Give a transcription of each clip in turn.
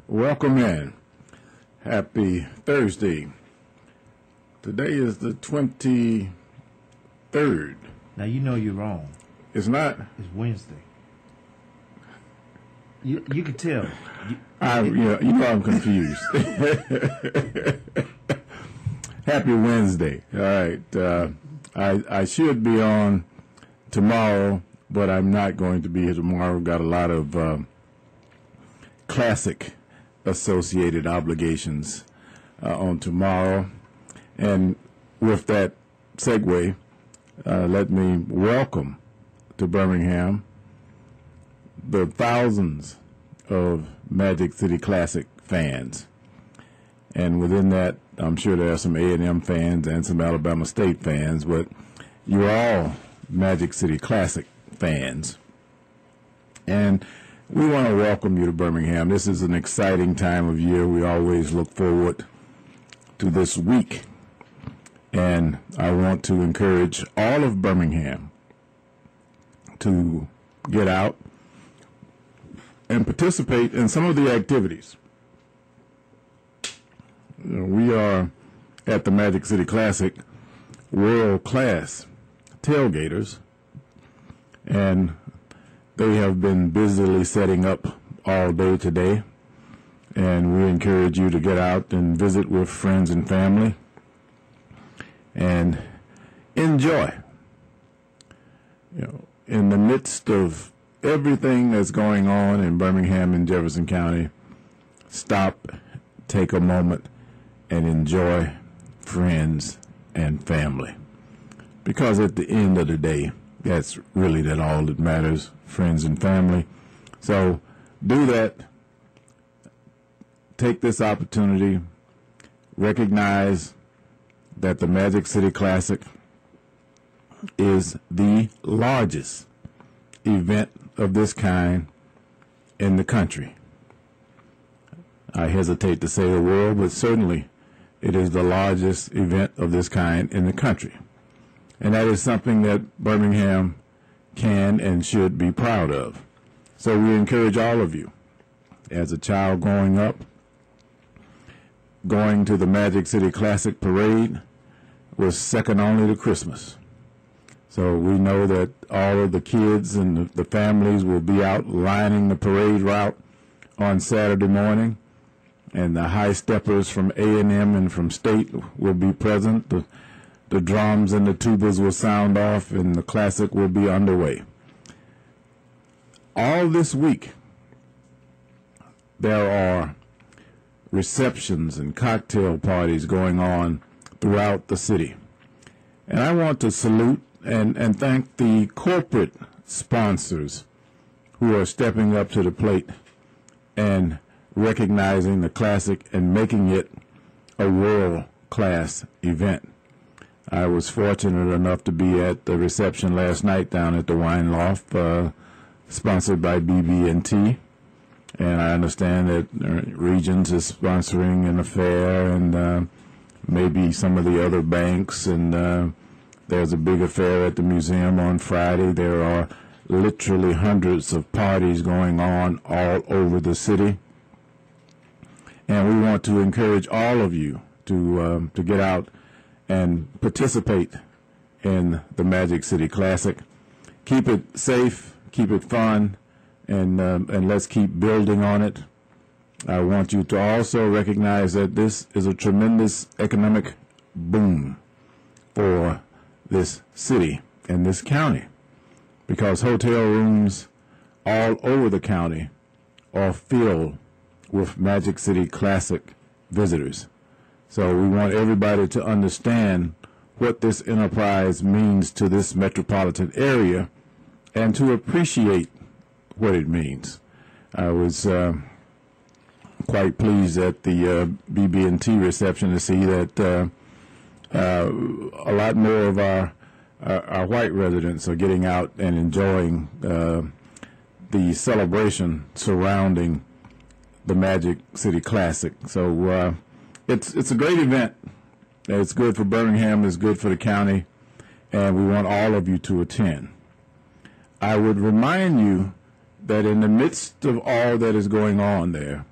Welcome in. Happy Thursday. Today is the 23rd. Now you know you're wrong. It's not? It's Wednesday. You can tell. You know I'm confused. Happy Wednesday. All right. I should be on tomorrow, but I'm not going to be here tomorrow. Got a lot of classic associated obligations on tomorrow. And with that segue, let me welcome to Birmingham the thousands of Magic City Classic fans. And within that, I'm sure there are some A&M fans and some Alabama State fans, but you're all Magic City Classic fans. And we want to welcome you to Birmingham. This is an exciting time of year. We always look forward to this week. And I want to encourage all of Birmingham to get out and participate in some of the activities. We are at the Magic City Classic world-class tailgaters, and they have been busily setting up all day today, and we encourage you to get out and visit with friends and family and enjoy. In the midst of everything that's going on in Birmingham and Jefferson County, stop, take a moment, and enjoy friends and family. Because at the end of the day, that's really all that matters, friends and family. So do that. Take this opportunity. Recognize that the Magic City Classic is the largest event of this kind in the country. I hesitate to say the world, but certainly it is the largest event of this kind in the country. And that is something that Birmingham can and should be proud of. So we encourage all of you, as a child growing up, going to the Magic City Classic Parade was second only to Christmas. So we know that all of the kids and the families will be out lining the parade route on Saturday morning, and the high steppers from A&M and from State will be present. The drums and the tubas will sound off, and the classic will be underway. All this week, there are receptions and cocktail parties going on throughout the city. And I want to salute and thank the corporate sponsors who are stepping up to the plate and recognizing the classic and making it a world-class event. I was fortunate enough to be at the reception last night down at the Wine Loft, sponsored by BB&T, and I understand that Regions is sponsoring an affair, and maybe some of the other banks, and there's a big affair at the museum on Friday. There are literally hundreds of parties going on all over the city, and we want to encourage all of you to get out and participate in the Magic City Classic. Keep it safe, keep it fun, and let's keep building on it. I want you to also recognize that this is a tremendous economic boom for this city and this county, because hotel rooms all over the county are filled with Magic City Classic visitors. So we want everybody to understand what this enterprise means to this metropolitan area and to appreciate what it means. I was quite pleased at the BB&T reception to see that a lot more of our white residents are getting out and enjoying the celebration surrounding the Magic City Classic. So it's a great event. It's good for Birmingham, it's good for the county, and we want all of you to attend. I would remind you that in the midst of all that is going on there,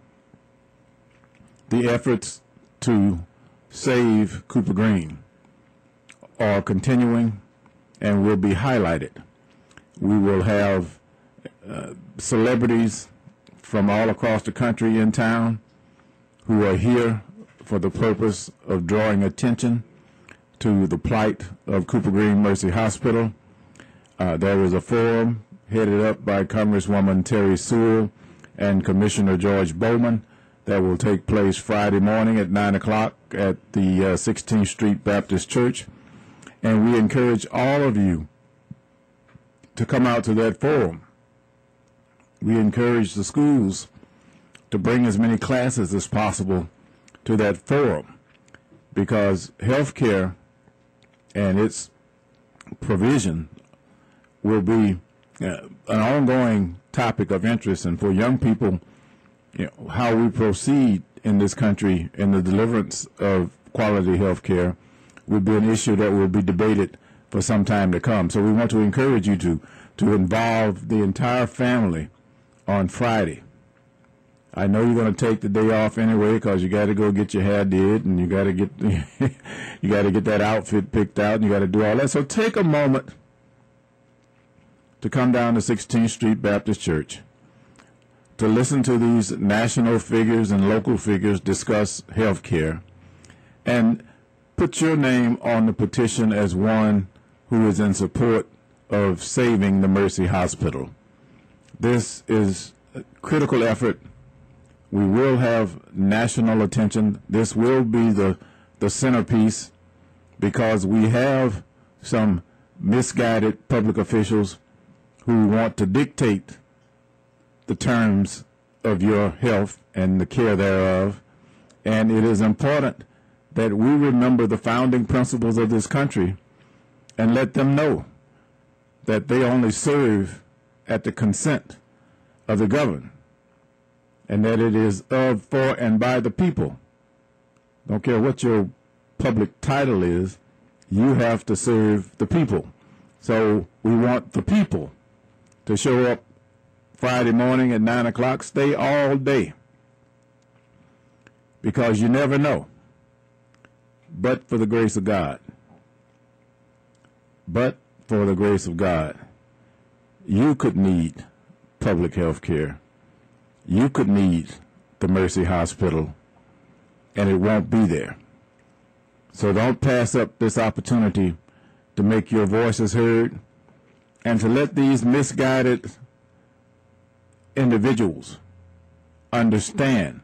the efforts to save Cooper Green are continuing and will be highlighted. We will have celebrities from all across the country in town who are here for the purpose of drawing attention to the plight of Cooper Green Mercy Hospital. There is a forum headed up by Congresswoman Terry Sewell and Commissioner George Bowman that will take place Friday morning at 9 o'clock at the 16th Street Baptist Church. And we encourage all of you to come out to that forum. We encourage the schools to bring as many classes as possible to that forum, because health care and its provision will be an ongoing topic of interest. And for young people, how we proceed in this country in the deliverance of quality health care will be an issue that will be debated for some time to come. So we want to encourage you to involve the entire family on Friday. I know you're going to take the day off anyway because you got to go get your hair did, and you got to get you got to get that outfit picked out, and you got to do all that. So take a moment to come down to 16th Street Baptist Church to listen to these national figures and local figures discuss health care, and put your name on the petition as one who is in support of saving the Mercy Hospital. This is a critical effort. We will have national attention. This will be the centerpiece, because we have some misguided public officials who want to dictate the terms of your health and the care thereof. And it is important that we remember the founding principles of this country and let them know that they only serve at the consent of the governed, and that it is of, for, and by the people. Don't care what your public title is, you have to serve the people. So we want the people to show up Friday morning at 9 o'clock, stay all day, because you never know. But for the grace of God, you could need public health care. You could need the Mercy Hospital, and it won't be there. So don't pass up this opportunity to make your voices heard, and to let these misguided individuals understand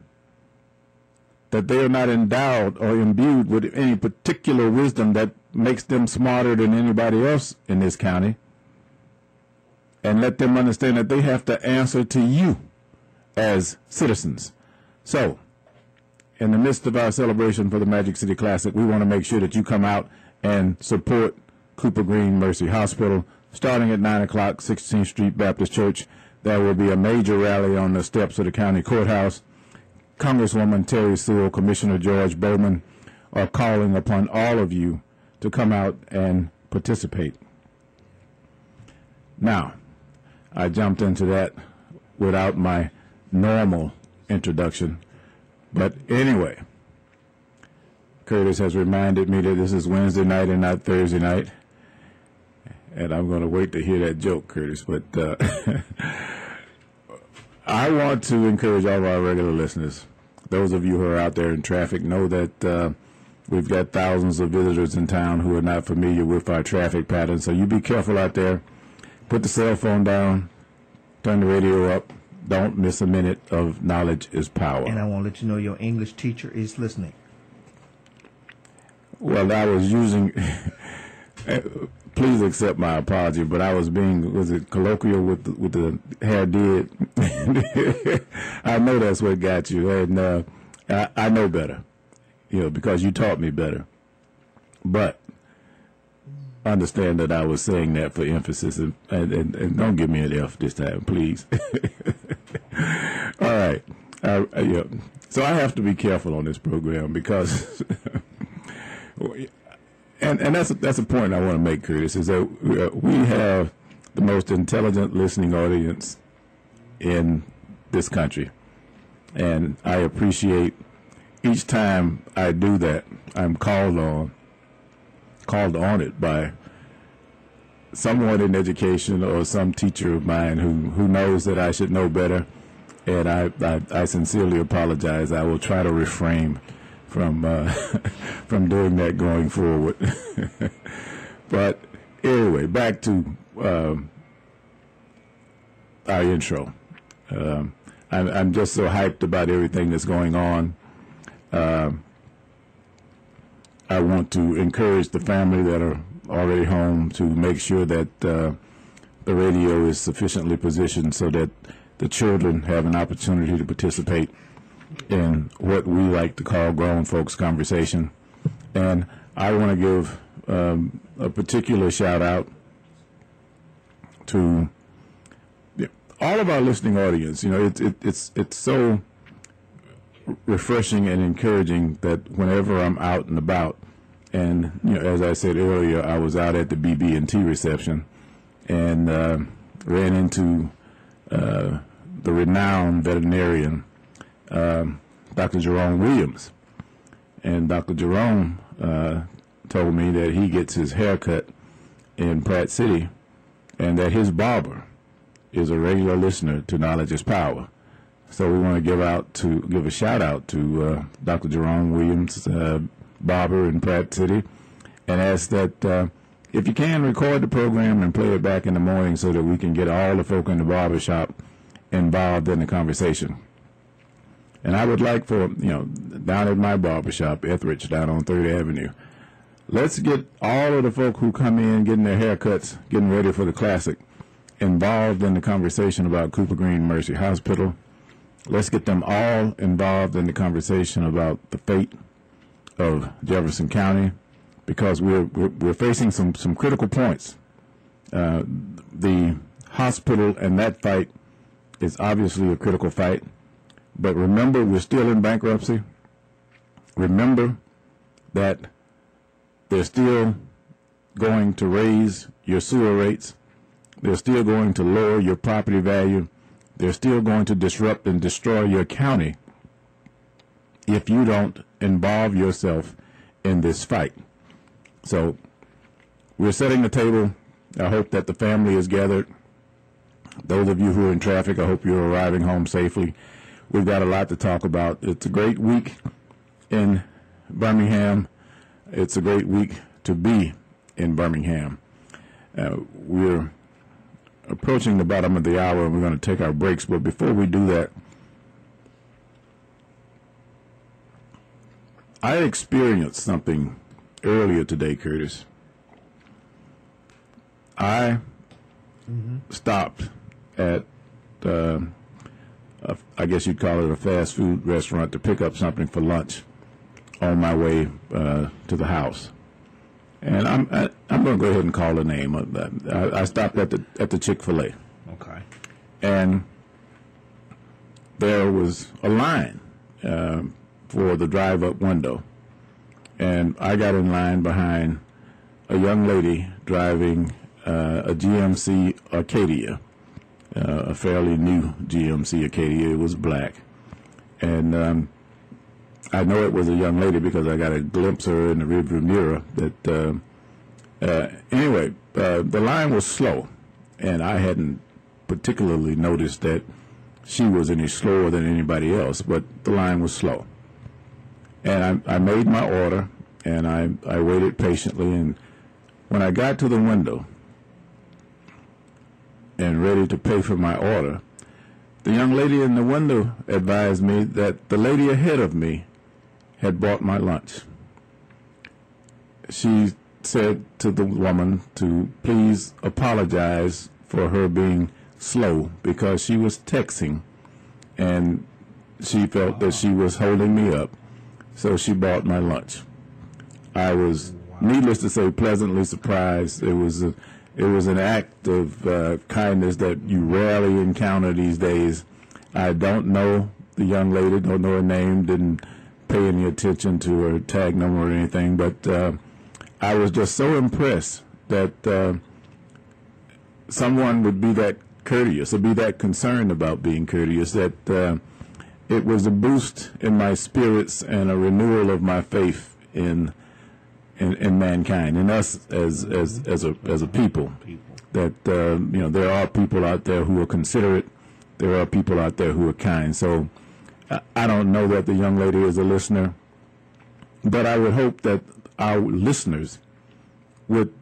that they are not endowed or imbued with any particular wisdom that makes them smarter than anybody else in this county, and let them understand that they have to answer to you as citizens. So, in the midst of our celebration for the Magic City Classic, we want to make sure that you come out and support Cooper Green Mercy Hospital. Starting at 9 o'clock, 16th Street Baptist Church, there will be a major rally on the steps of the county courthouse. Congresswoman Terry Sewell, Commissioner George Bowman are calling upon all of you to come out and participate. Now, I jumped into that without my normal introduction, but anyway, Curtis has reminded me that this is Wednesday night and not Thursday night, and I'm going to wait to hear that joke, Curtis, but I want to encourage all of our regular listeners. Those of you who are out there in traffic know that we've got thousands of visitors in town who are not familiar with our traffic patterns, so you be careful out there. Put the cell phone down, turn the radio up. Don't miss a minute of Knowledge is Power. And I want to let you know your English teacher is listening. Well, I was using, please accept my apology, but I was being, was it colloquial with the hair did? I know that's what got you, and I know better, because you taught me better. But understand that I was saying that for emphasis, and don't give me an F this time, please. All right. So I have to be careful on this program because, and that's a point I want to make, Curtis, is that we have the most intelligent listening audience in this country, and I appreciate each time I do that, I'm called on it by someone in education or some teacher of mine who knows that I should know better, and I sincerely apologize. I will try to refrain from from doing that going forward. But anyway, back to our intro. I'm just so hyped about everything that's going on. I want to encourage the family that are already home to make sure that the radio is sufficiently positioned so that the children have an opportunity to participate in what we like to call grown folks conversation. And I want to give a particular shout out to all of our listening audience. You know, it's so refreshing and encouraging that whenever I'm out and about, and you know, as I said earlier, I was out at the BB&T reception and ran into the renowned veterinarian, Dr. Jerome Williams. And Dr. Jerome told me that he gets his hair cut in Pratt City and that his barber is a regular listener to Knowledge is Power. So we want to give a shout out to Dr. Jerome Williams, barber in Pratt City, and ask that if you can, record the program and play it back in the morning so that we can get all the folk in the barber shop involved in the conversation. And I would like for, you know, down at my barber shop, Etheridge, down on 3rd Avenue, let's get all of the folk who come in getting their haircuts, getting ready for the classic, involved in the conversation about Cooper Green Mercy Hospital. Let's get them all involved in the conversation about the fate of Jefferson County, because we're facing some critical points. The hospital and that fight is obviously a critical fight, but remember, we're still in bankruptcy. Remember that they're still going to raise your sewer rates. They're still going to lower your property value. They're still going to disrupt and destroy your county if you don't involve yourself in this fight. So we're setting the table. I hope that the family is gathered. Those of you who are in traffic, I hope you're arriving home safely. We've got a lot to talk about. It's a great week in Birmingham. It's a great week to be in Birmingham. We're approaching the bottom of the hour, and we're going to take our breaks. But before we do that, I experienced something earlier today, Curtis. I stopped at, I guess you'd call it a fast food restaurant, to pick up something for lunch on my way to the house. And I'm going to go ahead and call the name. I stopped at the Chick-fil-A. Okay. And there was a line for the drive-up window. And I got in line behind a young lady driving a GMC Acadia, a fairly new GMC Acadia. It was black. And I know it was a young lady because I got a glimpse of her in the rearview mirror. Anyway, the line was slow, and I hadn't particularly noticed that she was any slower than anybody else, but the line was slow. And I made my order, and I waited patiently, and when I got to the window and ready to pay for my order, the young lady in the window advised me that the lady ahead of me had bought my lunch. She said to the woman to please apologize for her being slow because she was texting and she felt that she was holding me up, so she bought my lunch. I was, needless to say, pleasantly surprised. It was an act of kindness that you rarely encounter these days. I don't know the young lady, don't know her name, didn't pay any attention to her tag number or anything, but I was just so impressed that someone would be that courteous or be that concerned about being courteous, that it was a boost in my spirits and a renewal of my faith in mankind, in us as a people. That there are people out there who are considerate. There are people out there who are kind. So I don't know that the young lady is a listener, but I would hope that our listeners would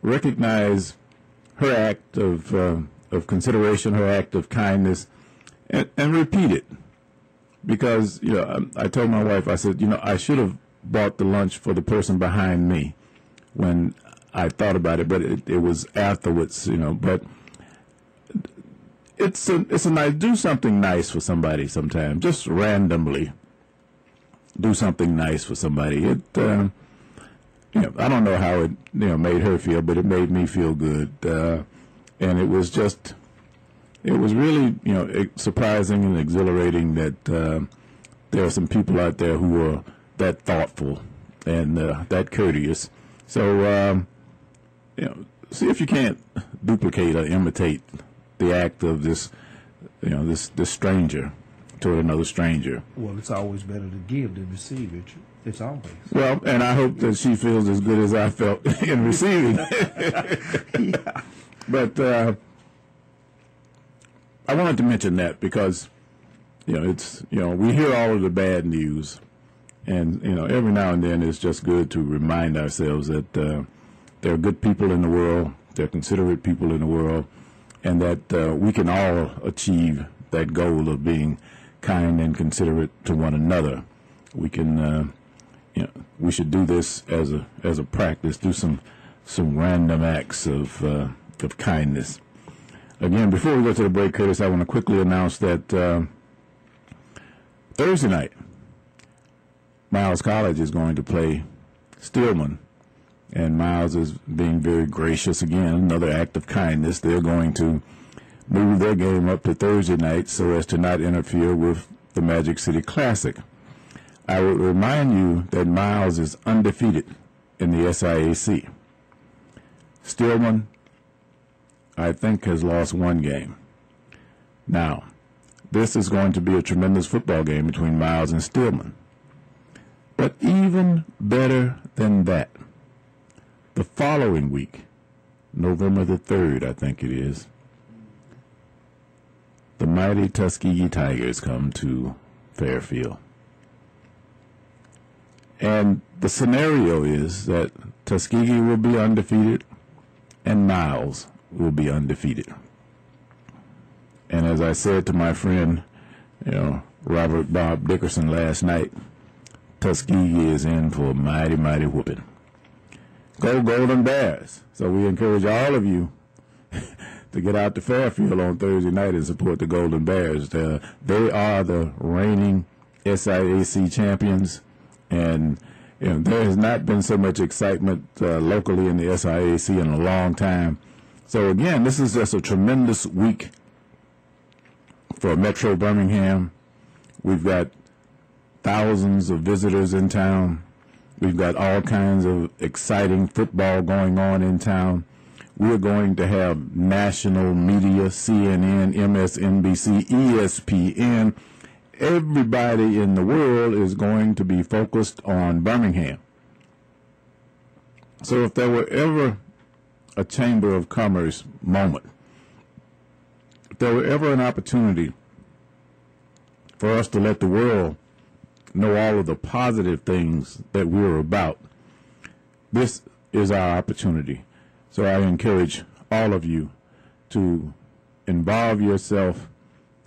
recognize her act of consideration, her act of kindness, and repeat it. Because I told my wife, I said, I should have bought the lunch for the person behind me when I thought about it, but it was afterwards, But it's a nice, do something nice for somebody sometime, just randomly. Do something nice for somebody. It, I don't know how it, made her feel, but it made me feel good, and it was just. It was really, surprising and exhilarating that there are some people out there who are that thoughtful and that courteous. So, see if you can't duplicate or imitate the act of this, this stranger toward another stranger. Well, it's always better to give than receive, Richard. It's always. Well, and I hope that she feels as good as I felt in receiving. Yeah. But. I wanted to mention that because, it's, we hear all of the bad news, and, every now and then it's just good to remind ourselves that there are good people in the world, there are considerate people in the world, and that we can all achieve that goal of being kind and considerate to one another. We can, we should do this as a practice, do some random acts of kindness. Again, before we go to the break, Curtis, I want to quickly announce that Thursday night, Miles College is going to play Stillman, and Miles is being very gracious again, another act of kindness. They're going to move their game up to Thursday night so as to not interfere with the Magic City Classic. I would remind you that Miles is undefeated in the SIAC. Stillman, I think, has lost one game. Now, this is going to be a tremendous football game between Miles and Stillman. But even better than that, the following week, November the 3rd, I think it is, the mighty Tuskegee Tigers come to Fairfield. And the scenario is that Tuskegee will be undefeated and Miles will be undefeated. And as I said to my friend, Robert Bob Dickerson last night, Tuskegee is in for a mighty, mighty whooping. Go Golden Bears. So we encourage all of you to get out to Fairfield on Thursday night and support the Golden Bears. They are the reigning SIAC champions, and there has not been so much excitement locally in the SIAC in a long time. So again, this is just a tremendous week for Metro Birmingham. We've got thousands of visitors in town. We've got all kinds of exciting football going on in town. We're going to have national media, CNN, MSNBC, ESPN. Everybody in the world is going to be focused on Birmingham. So if there were ever a Chamber of Commerce moment, if there were ever an opportunity for us to let the world know all of the positive things that we're about, this is our opportunity. So I encourage all of you to involve yourself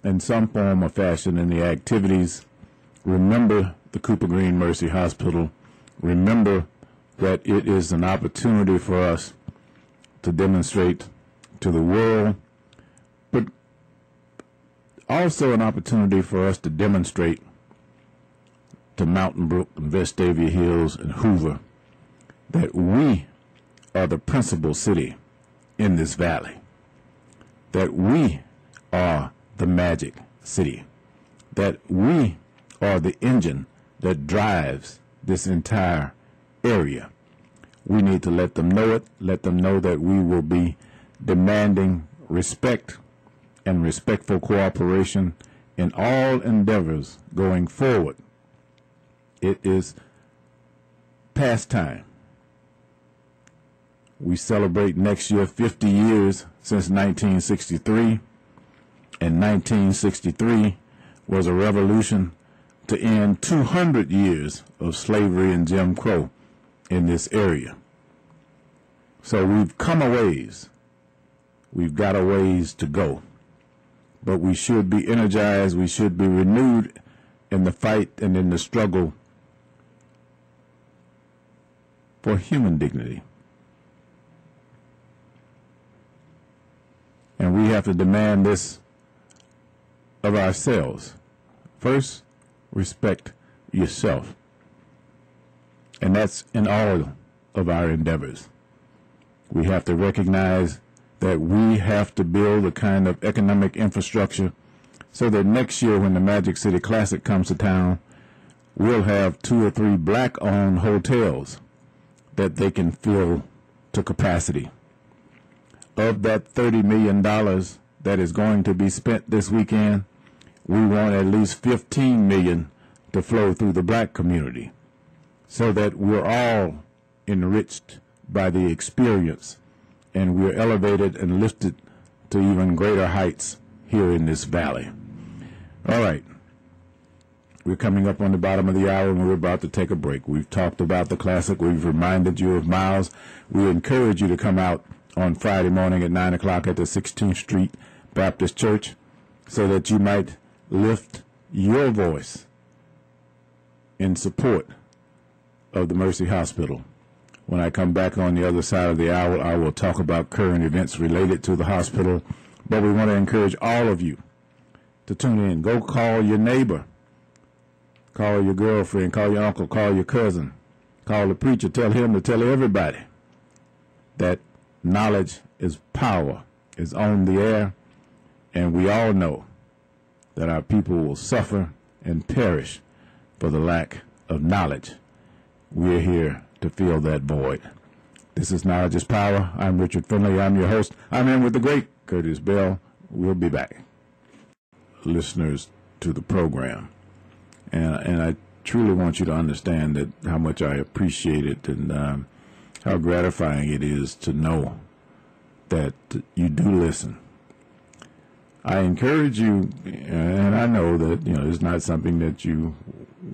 in some form or fashion in the activities. Remember the Cooper Green Mercy Hospital. Remember that it is an opportunity for us to demonstrate to the world, but also an opportunity for us to demonstrate to Mountain Brook and Vestavia Hills and Hoover that we are the principal city in this valley, that we are the magic city, that we are the engine that drives this entire area. We need to let them know it, let them know that we will be demanding respect and respectful cooperation in all endeavors going forward. It is past time. We celebrate next year 50 years since 1963, and 1963 was a revolution to end 200 years of slavery and Jim Crow in this area. So we've come a ways. We've got a ways to go. But we should be energized, we should be renewed in the fight and in the struggle for human dignity. And we have to demand this of ourselves. First, respect yourself. And that's in all of our endeavors. We have to recognize that we have to build a kind of economic infrastructure so that next year when the Magic City Classic comes to town, we'll have 2 or 3 black-owned hotels that they can fill to capacity. Of that $30 million that is going to be spent this weekend, we want at least $15 million to flow through the black community so that we're all enriched by the experience and we're elevated and lifted to even greater heights here in this valley. All right. We're coming up on the bottom of the hour and we're about to take a break. We've talked about the classic. We've reminded you of Miles. We encourage you to come out on Friday morning at 9 o'clock at the 16th Street Baptist Church so that you might lift your voice in support of the Mercy Hospital. When I come back on the other side of the hour, I will talk about current events related to the hospital. But we want to encourage all of you to tune in. Go call your neighbor. Call your girlfriend. Call your uncle. Call your cousin. Call the preacher. Tell him to tell everybody that knowledge is power, is on the air, and we all know that our people will suffer and perish for the lack of knowledge. We're here to fill that void. This is Knowledge is Power. I'm Richard Finley. I'm your host. I'm in with the great Curtis Bell. We'll be back. Listeners to the program, and I truly want you to understand that how much I appreciate it and how gratifying it is to know that you do listen. I encourage you, and I know that it's not something that you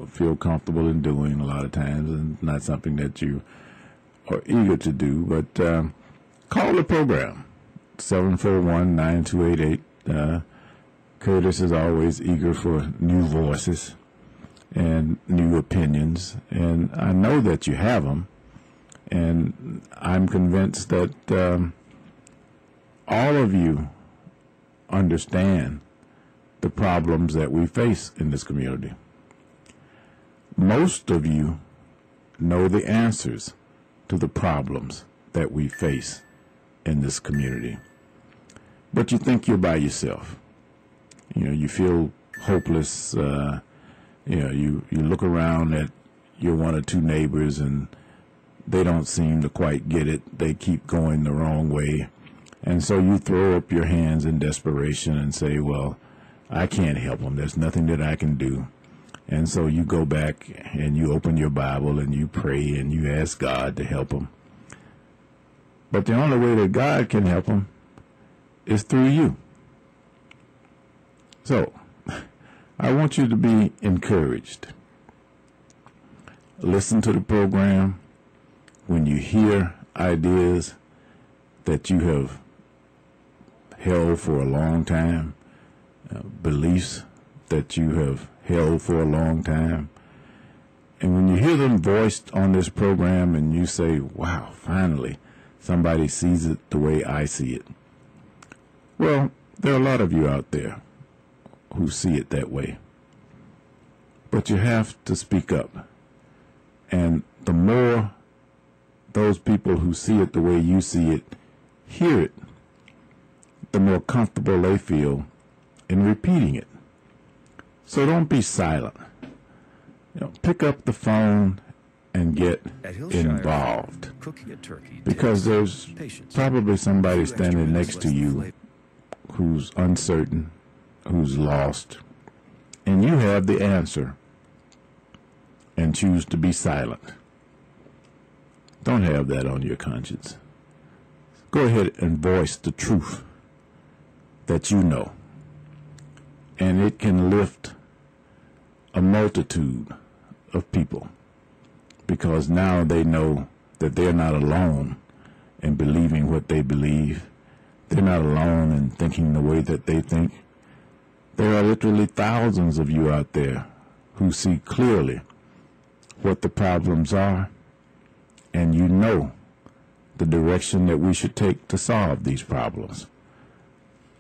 feel comfortable in doing a lot of times, and not something that you are eager to do. But call the program 741-9288. Curtis is always eager for new voices and new opinions, and I know that you have them. And I'm convinced that all of you understand the problems that we face in this community. Most of you know the answers to the problems that we face in this community. But you think you're by yourself. You feel hopeless. You look around at your 1 or 2 neighbors and they don't seem to quite get it. They keep going the wrong way. And so you throw up your hands in desperation and say, well, I can't help them. There's nothing that I can do. And so you go back and you open your Bible and you pray and you ask God to help them. But the only way that God can help them is through you. So I want you to be encouraged. Listen to the program. When you hear ideas that you have held for a long time, beliefs that you have held for a long time, and when you hear them voiced on this program and you say, wow, finally somebody sees it the way I see it. Well, there are a lot of you out there who see it that way. But you have to speak up. And the more those people who see it the way you see it hear it, the more comfortable they feel in repeating it. So don't be silent. Pick up the phone and get involved. Because there's probably somebody standing next to you who's uncertain, who's lost, and you have the answer and choose to be silent. Don't have that on your conscience. Go ahead and voice the truth that you know, and it can lift a multitude of people, because now they know that they're not alone in believing what they believe. They're not alone in thinking the way that they think. There are literally thousands of you out there who see clearly what the problems are, and you know the direction that we should take to solve these problems.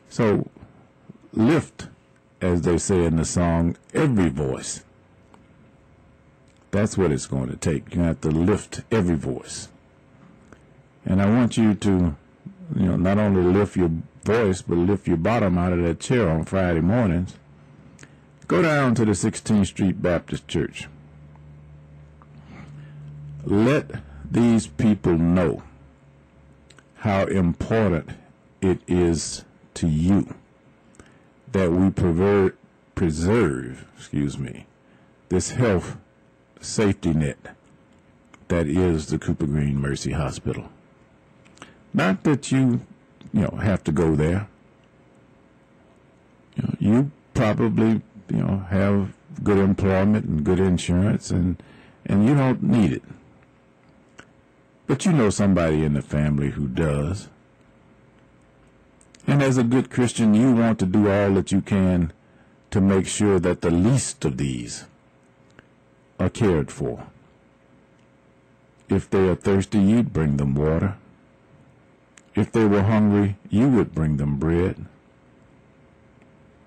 So lift, as they say in the song, every voice. That's what it's going to take. You have to lift every voice. And I want you to, not only lift your voice, but lift your bottom out of that chair on Friday mornings. Go down to the 16th Street Baptist Church. Let these people know how important it is to you that we preserve this health safety net that is the Cooper Green Mercy Hospital. Not that you have to go there. You probably have good employment and good insurance, and you don't need it. But you know somebody in the family who does. And as a good Christian, you want to do all that you can to make sure that the least of these are cared for. If they are thirsty, you'd bring them water. If they were hungry, you would bring them bread.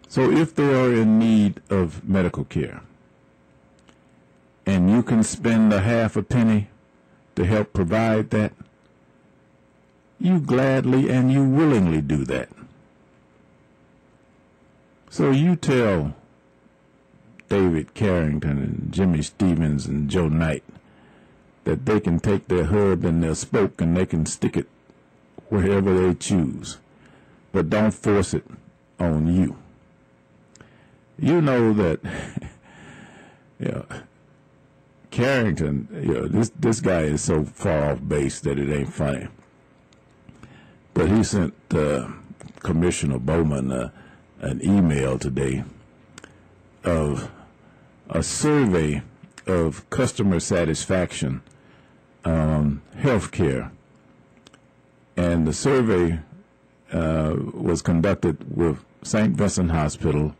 So if they are in need of medical care, and you can spend a half a penny to help provide that, you gladly and you willingly do that. So you tell David Carrington and Jimmy Stevens and Joe Knight that they can take their hub and their spoke and they can stick it wherever they choose, but don't force it on you. You know that Carrington, this guy is so far off base that it ain't funny. But he sent Commissioner Bowman an email today of a survey of customer satisfaction on healthcare. And the survey was conducted with St. Vincent Hospital,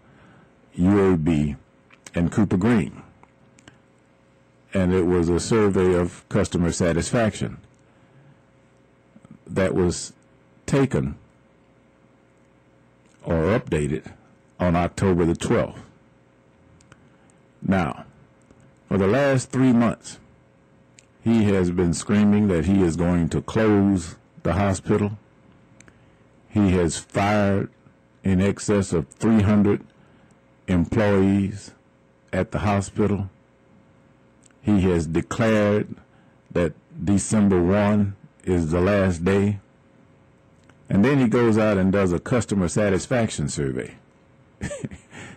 UAB, and Cooper Green. And it was a survey of customer satisfaction that was taken or updated on October the 12th. Now, for the last 3 months, he has been screaming that he is going to close the hospital. He has fired in excess of 300 employees at the hospital. He has declared that December 1 is the last day. And then he goes out and does a customer satisfaction survey.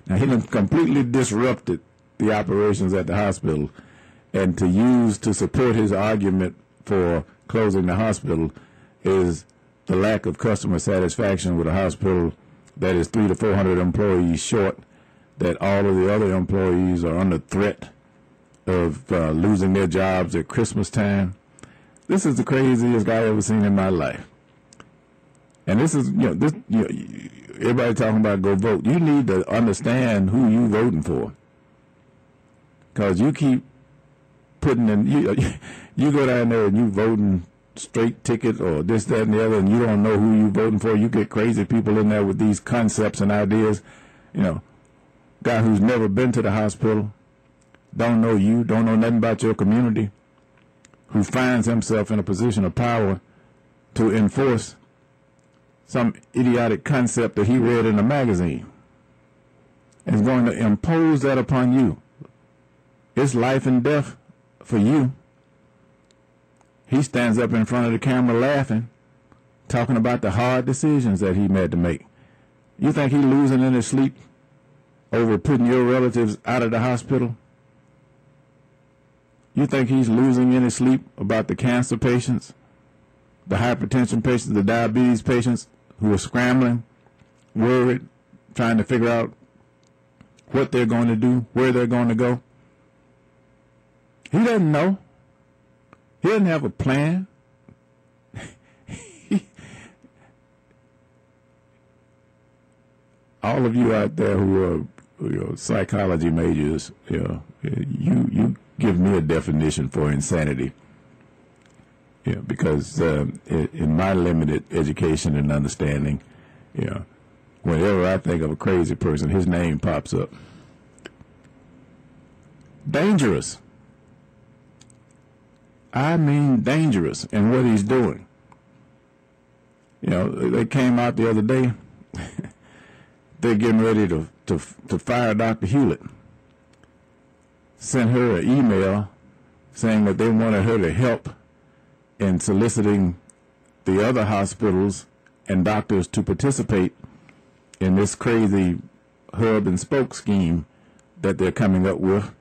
Now, he done completely disrupted the operations at the hospital, and to support his argument for closing the hospital is the lack of customer satisfaction with a hospital that is 300 to 400 employees short, that all of the other employees are under threat of losing their jobs at Christmas time. This is the craziest guy I've ever seen in my life. And this is, everybody talking about go vote. You need to understand who you voting for, because you keep putting in, you go down there and you voting straight ticket or this, that, and the other, and you don't know who you voting for. You get crazy people in there with these concepts and ideas. Guy who's never been to the hospital, don't know you, don't know nothing about your community, who finds himself in a position of power to enforce some idiotic concept that he read in a magazine, and is going to impose that upon you. It's life and death for you. He stands up in front of the camera laughing, talking about the hard decisions that he had to make. You think he's losing in his sleep over putting your relatives out of the hospital? You think he's losing any sleep about the cancer patients, the hypertension patients, the diabetes patients who are scrambling, worried, trying to figure out what they're going to do, where they're going to go? He doesn't know. He doesn't have a plan. All of you out there who are psychology majors, you give me a definition for insanity. Because in my limited education and understanding, whenever I think of a crazy person, his name pops up. Dangerous. I mean dangerous in what he's doing. They came out the other day. They're getting ready to fire Dr. Hewlett. Sent her an email saying that they wanted her to help in soliciting the other hospitals and doctors to participate in this crazy hub and spoke scheme that they're coming up with.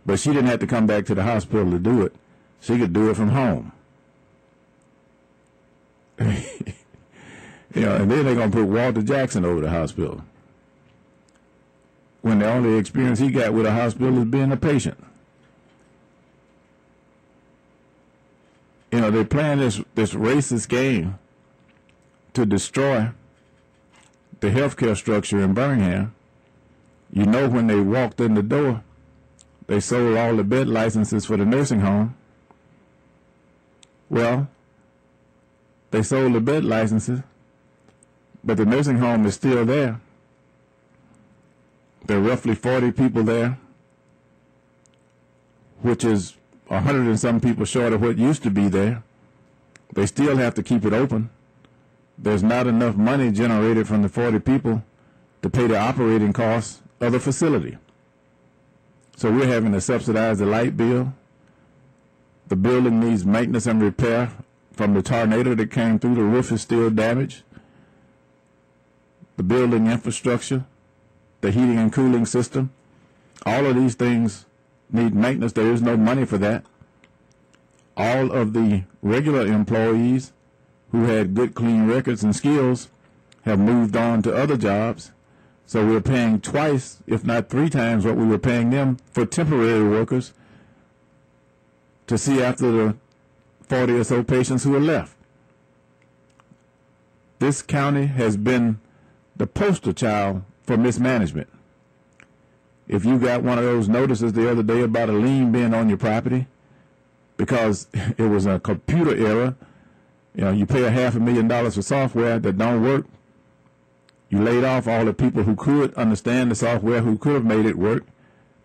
But she didn't have to come back to the hospital to do it. She could do it from home. And then they're going to put Walter Jackson over the hospital, when the only experience he got with a hospital is being a patient. They're playing this racist game to destroy the healthcare structure in Birmingham. When they walked in the door, they sold all the bed licenses for the nursing home. Well, they sold the bed licenses, but the nursing home is still there. There are roughly 40 people there, which is 100 and some people short of what used to be there. They still have to keep it open. There's not enough money generated from the 40 people to pay the operating costs of the facility. So we're having to subsidize the light bill. The building needs maintenance and repair from the tornado that came through. The roof is still damaged. The building infrastructure, the heating and cooling system, all of these things need maintenance. There is no money for that. All of the regular employees who had good, clean records and skills have moved on to other jobs. So we're paying twice, if not 3 times, what we were paying them for temporary workers to see after the 40 or so patients who are left. This county has been the poster child for mismanagement. If you got one of those notices the other day about a lien being on your property because it was a computer error, you pay $500,000 for software that don't work. You laid off all the people who could understand the software, who could have made it work.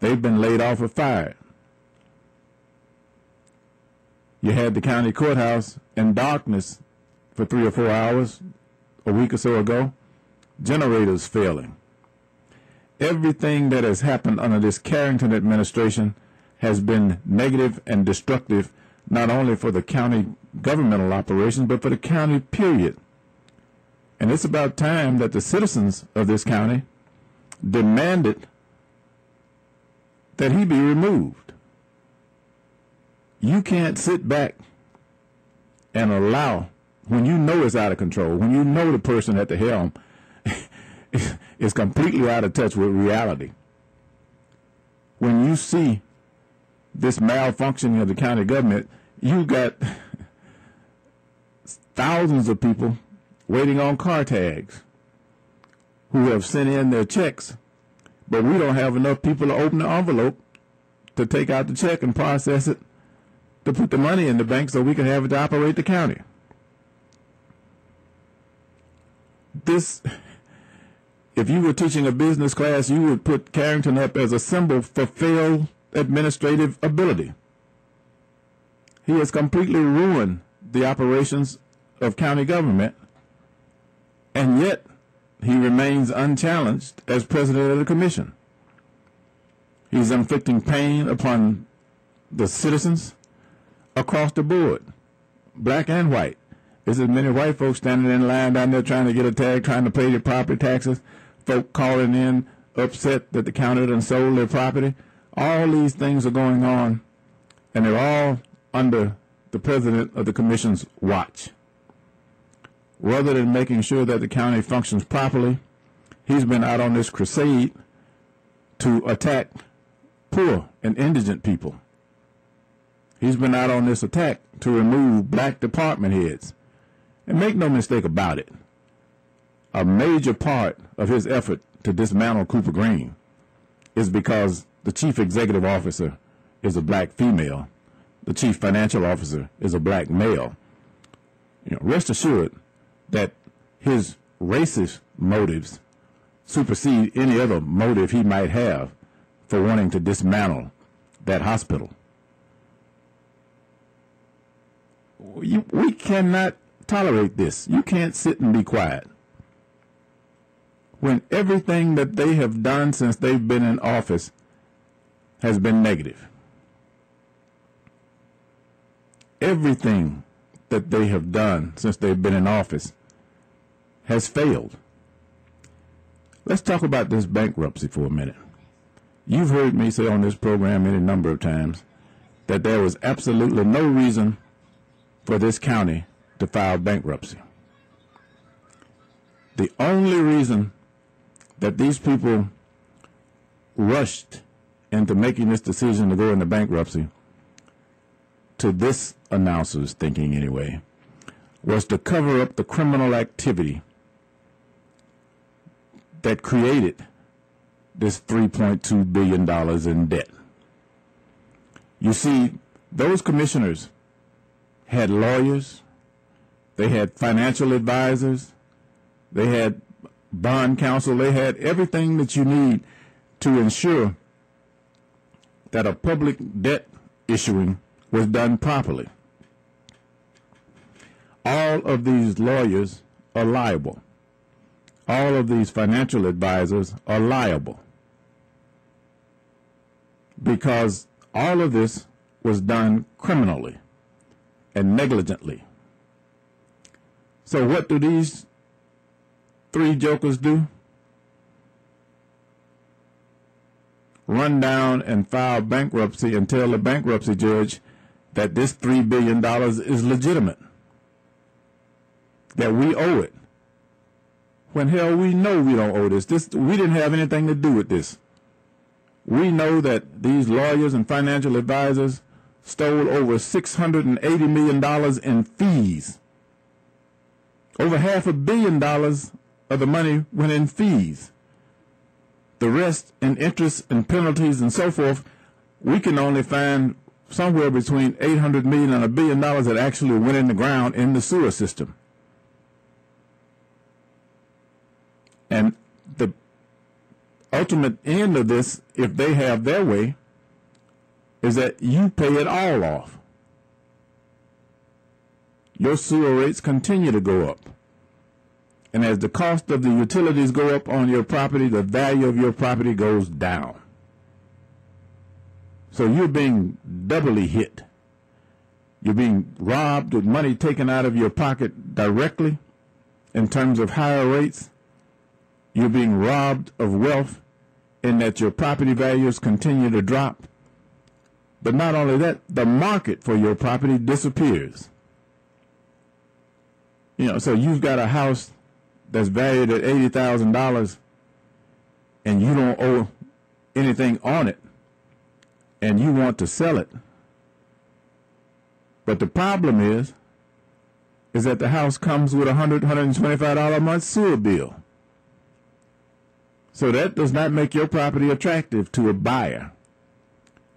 They've been laid off or fired. You had the county courthouse in darkness for 3 or 4 hours a week or so ago. Generators failing. Everything that has happened under this Carrington administration has been negative and destructive, not only for the county governmental operations, but for the county, period. And it's about time that the citizens of this county demanded that he be removed. You can't sit back and allow, when you know it's out of control, when you know the person at the helm is completely out of touch with reality. When you see this malfunctioning of the county government, you got thousands of people waiting on car tags who have sent in their checks, but we don't have enough people to open the envelope to take out the check and process it to put the money in the bank so we can have it to operate the county. If you were teaching a business class, you would put Carrington up as a symbol for failed administrative ability. He has completely ruined the operations of county government, and yet he remains unchallenged as president of the commission. He's inflicting pain upon the citizens across the board, black and white. There's as many white folks standing in line down there trying to get a tag, trying to pay their property taxes, folk calling in upset that the county done sold their property. All these things are going on, and they're all under the president of the commission's watch. Rather than making sure that the county functions properly, he's been out on this crusade to attack poor and indigent people. He's been out on this attack to remove black department heads. And make no mistake about it, a major part of his effort to dismantle Cooper Green is because the chief executive officer is a black female. The chief financial officer is a black male. Rest assured that his racist motives supersede any other motive he might have for wanting to dismantle that hospital. We cannot tolerate this. You can't sit and be quiet when everything that they have done since they've been in office has been negative. Everything that they have done since they've been in office has failed. Let's talk about this bankruptcy for a minute. You've heard me say on this program any number of times that there was absolutely no reason for this county to file bankruptcy. The only reason that these people rushed into making this decision to go into bankruptcy, to this announcer's thinking anyway, was to cover up the criminal activity that created this $3.2 billion in debt. You see, those commissioners had lawyers, they had financial advisors, they had bond counsel, they had everything that you need to ensure that a public debt issuing was done properly. All of these lawyers are liable. All of these financial advisors are liable because all of this was done criminally and negligently. So what do these three jokers do? Run down and file bankruptcy and tell the bankruptcy judge that this $3 billion is legitimate, that we owe it. When hell, we know we don't owe this. We didn't have anything to do with this. We know that these lawyers and financial advisors stole over $680 million in fees. Over $500 million of the money went in fees. The rest in interest and penalties and so forth, we can only find somewhere between $800 million and $1 billion that actually went in the ground in the sewer system. And the ultimate end of this, if they have their way, is that you pay it all off. Your sewer rates continue to go up. And as the cost of the utilities go up on your property, the value of your property goes down. So you're being doubly hit. You're being robbed with money taken out of your pocket directly in terms of higher rates. You're being robbed of wealth in that your property values continue to drop. But not only that, the market for your property disappears. So you've got a house that's valued at $80,000 and you don't owe anything on it and you want to sell it. But the problem is that the house comes with a $125 a month sewer bill. So that does not make your property attractive to a buyer.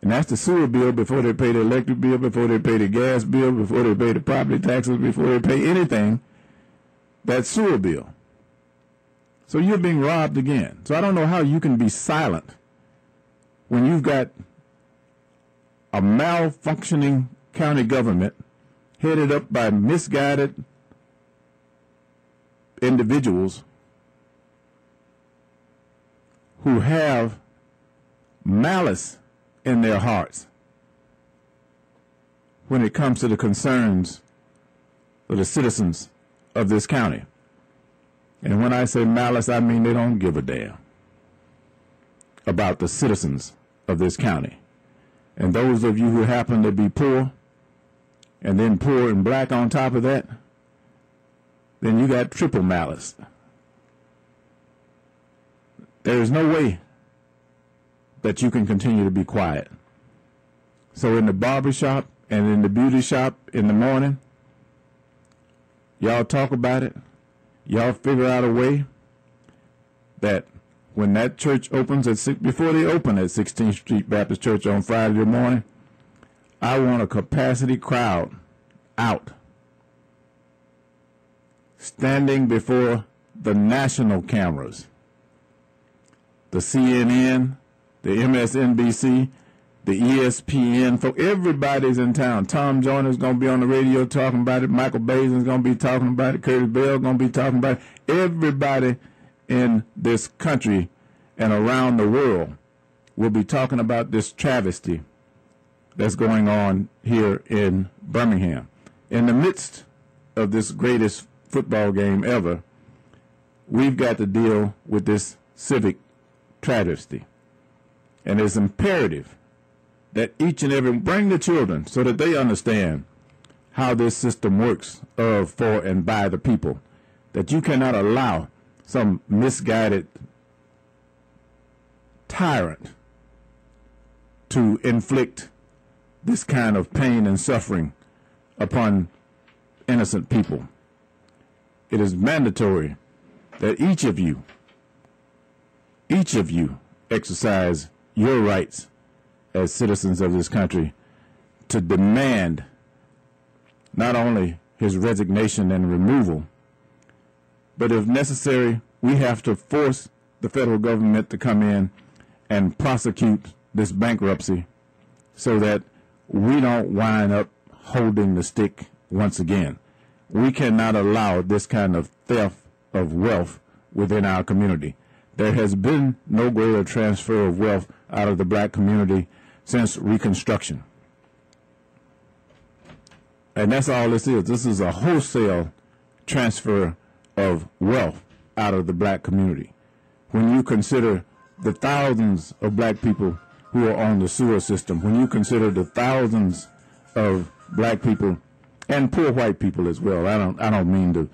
And that's the sewer bill before they pay the electric bill, before they pay the gas bill, before they pay the property taxes, before they pay anything. That's sewer bill. So you're being robbed again. So I don't know how you can be silent when you've got a malfunctioning county government headed up by misguided individuals who have malice in their hearts when it comes to the concerns of the citizens of this county. And when I say malice, I mean they don't give a damn. about the citizens of this county. And those of you who happen to be poor, and then poor and black on top of that, then you got triple malice. There is no way that you can continue to be quiet. So in the barber shop and in the beauty shop in the morning, y'all talk about it. Y'all figure out a way that when that church opens before they open at 16th Street Baptist Church on Friday morning, I want a capacity crowd out, standing before the national cameras, the CNN, the MSNBC, the ESPN, for everybody's in town. Tom Joyner's going to be on the radio talking about it. Michael Basin's going to be talking about it. Curtis Bell's going to be talking about it. Everybody in this country and around the world will be talking about this travesty that's going on here in Birmingham. In the midst of this greatest football game ever, we've got to deal with this civic travesty. And it's imperative that each and every, bring the children so that they understand how this system works of, for, and by the people, that you cannot allow some misguided tyrant to inflict this kind of pain and suffering upon innocent people. It is mandatory that each of you exercise your rights as citizens of this country to demand not only his resignation and removal, but if necessary, we have to force the federal government to come in and prosecute this bankruptcy so that we don't wind up holding the stick once again. We cannot allow this kind of theft of wealth within our community. There has been no greater transfer of wealth out of the black community since Reconstruction. And that's all this is. This is a wholesale transfer of wealth out of the black community. When you consider the thousands of black people who are on the sewer system, when you consider the thousands of black people and poor white people as well. I don't mean to,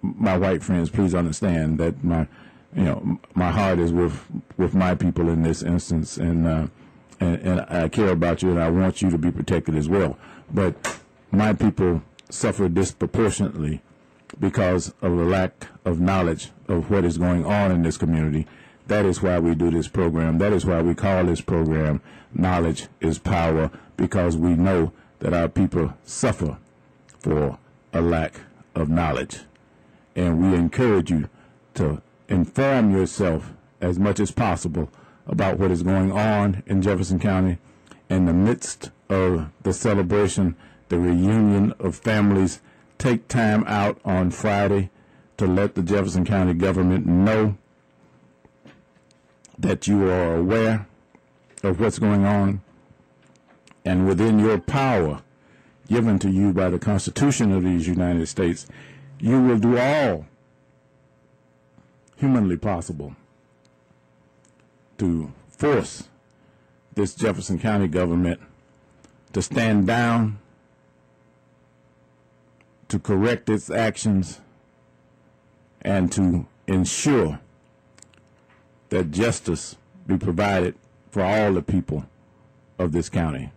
my white friends, please understand that my heart is with my people in this instance, and I care about you and I want you to be protected as well. But my people suffer disproportionately because of the lack of knowledge of what is going on in this community. That is why we do this program. That is why we call this program Knowledge is Power, because we know that our people suffer for a lack of knowledge. And we encourage you to inform yourself as much as possible about what is going on in Jefferson County in the midst of the celebration, the reunion of families. Take time out on Friday to let the Jefferson County government know that you are aware of what's going on, and within your power given to you by the Constitution of these United States, you will do all humanly possible to force this Jefferson County government to stand down, to correct its actions, and to ensure that justice be provided for all the people of this county.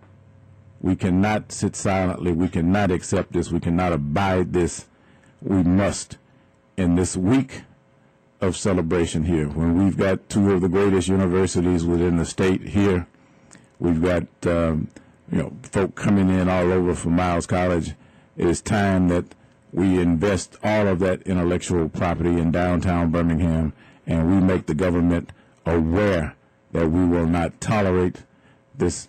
We cannot sit silently. We cannot accept this. We cannot abide this. We must, in this week of celebration here, when we've got two of the greatest universities within the state here, we've got folk coming in all over from Miles College. It is time that we invest all of that intellectual property in downtown Birmingham, and we make the government aware that we will not tolerate this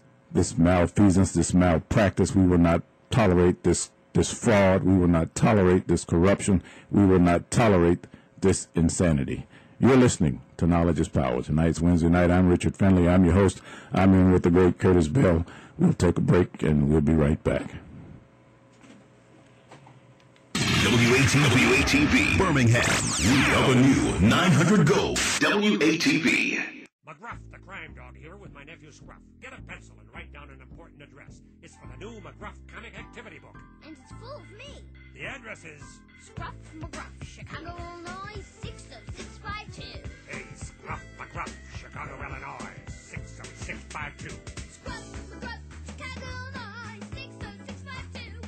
malfeasance, this malpractice. We will not tolerate this fraud. We will not tolerate this corruption. We will not tolerate this insanity. You're listening to Knowledge is Power. Tonight's Wednesday night. I'm Richard Finley. I'm your host. I'm in with the great Curtis Bell. We'll take a break, and we'll be right back. WATV WATV Birmingham. We are the new 900 Gold WATV. McGruff, the crime dog here with my nephew Scruff. Get a pencil and write down an important address. It's for the new McGruff comic activity book. And it's full of me. The address is Scruff McGruff, Chicago, Illinois, 60652. Hey, Scruff McGruff, Chicago, Illinois, 60652. Scruff McGruff, Chicago, Illinois, 60652.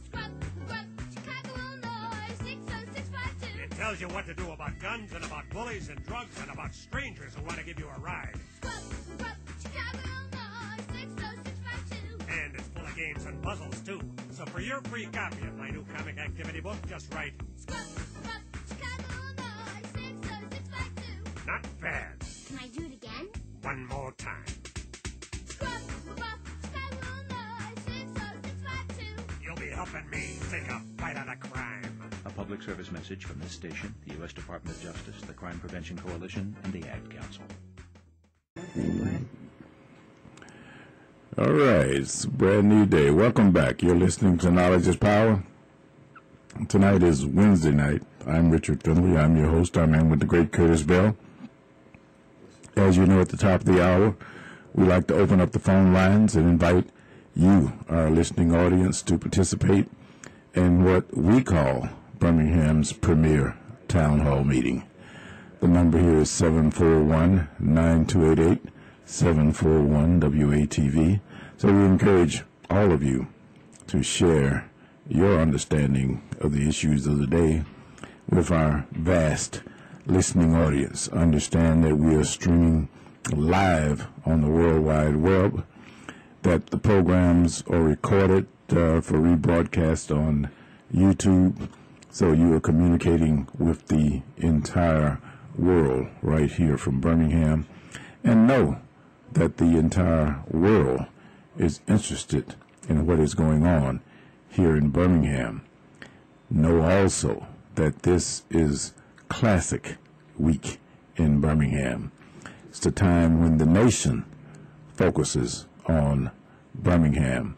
Scruff McGruff, Chicago, Illinois, 60652. It tells you what to do about guns and about bullies and drugs and about strangers who want to give you a ride. Scruff McGruff, Chicago, Illinois, 60652. And it's full of games and puzzles, too. So for your free copy of my new comic activity book, just write Scruff McGruff, Chicago, Illinois, 60652. not bad. Can I do it again? One more time. Scruff McGruff, Chicago, Illinois, 60652. You'll be helping me take a bite out of crime. A public service message from this station, the U.S. Department of Justice, the Crime Prevention Coalition, and the Ad Council. All right, it's a brand new day. Welcome back. You're listening to Knowledge is Power. Tonight is Wednesday night. I'm Richard Finley. I'm your host. I'm in with the great Curtis Bell. As you know, at the top of the hour, we like to open up the phone lines and invite you, our listening audience, to participate in what we call Birmingham's premier town hall meeting. The number here is 741-9288. 741 WATV. So we encourage all of you to share your understanding of the issues of the day with our vast listening audience. Understand that we are streaming live on the World Wide Web, that the programs are recorded for rebroadcast on YouTube, so you are communicating with the entire world right here from Birmingham. And know that the entire world is interested in what is going on here in Birmingham. Know also that this is Classic Week in Birmingham. It's the time when the nation focuses on Birmingham.